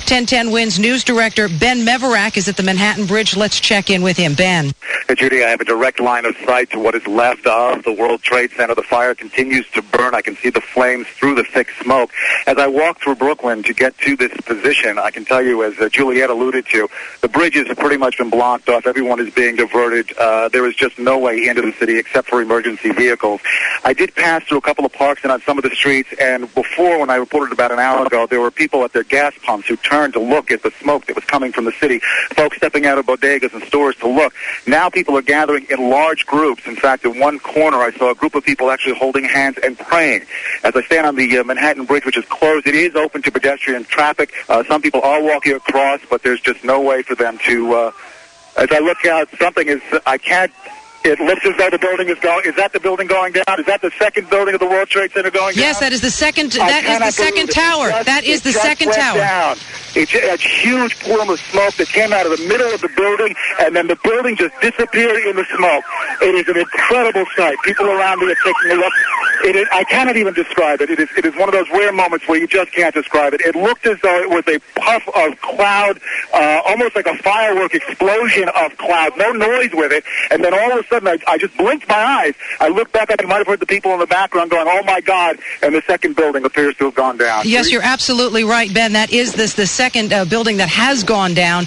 1010 Wins News Director Ben Meverak is at the Manhattan Bridge. Let's check in with him. Ben. Hey, Judy, I have a direct line of sight to what is left of the World Trade Center. The fire continues to burn. I can see the flames through the thick smoke. As I walk through Brooklyn to get to this position, I can tell you, as Juliet alluded to, the bridges have pretty much been blocked off. Everyone is being diverted. There is just no way into the city except for emergency vehicles. I did pass through a couple of parks and on some of the streets, and before, when I reported about an hour ago, there were people at their gas pumps who turned to look at the smoke that was coming from the city, folks stepping out of bodegas and stores to look. Now people are gathering in large groups. In fact, in one corner, I saw a group of people actually holding hands and praying. As I stand on the Manhattan Bridge, which is closed, it is open to pedestrian traffic. Some people are walking across, but there's just no way for them to, as I look out, it looks as though the building is going. Is that the building going down? Is that the second building of the World Trade Center going down? Yes, that is the second. That is the second tower. That is the second tower. Down. It's a huge plume of smoke that came out of the middle of the building, and then the building just disappeared in the smoke. It is an incredible sight. People around me are taking a look. I cannot even describe it. It is one of those rare moments where you just can't describe it. It looked as though it was a puff of cloud, almost like a firework explosion of cloud. No noise with it, and then all of a sudden, I just blinked my eyes. I looked back, I might have heard the people in the background going, "Oh my God!" And the second building appears to have gone down. Yes, you're absolutely right, Ben. That is the second building that has gone down.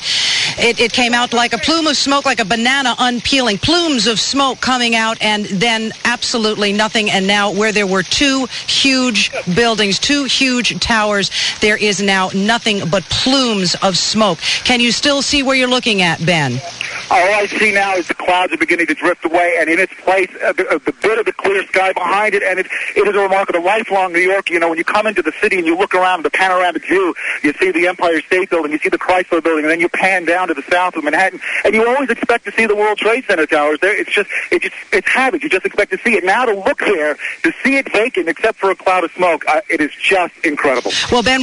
It came out like a plume of smoke, like a banana unpeeling. Plumes of smoke coming out, and then absolutely nothing. And now, where there were two huge buildings, two huge towers, there is now nothing but plumes of smoke. Can you still see where you're looking at, Ben? All I see now is the clouds are beginning to drift away, and in its place, the bit of the clear sky behind it, and it is a remarkable lifelong New York. You know, when you come into the city and you look around the panoramic view, you see the Empire State Building, you see the Chrysler Building, and then you pan down to the south of Manhattan, and you always expect to see the World Trade Center towers there. It's habit. You just expect to see it. Now to look there, to see it vacant except for a cloud of smoke, it is just incredible. Well, Ben,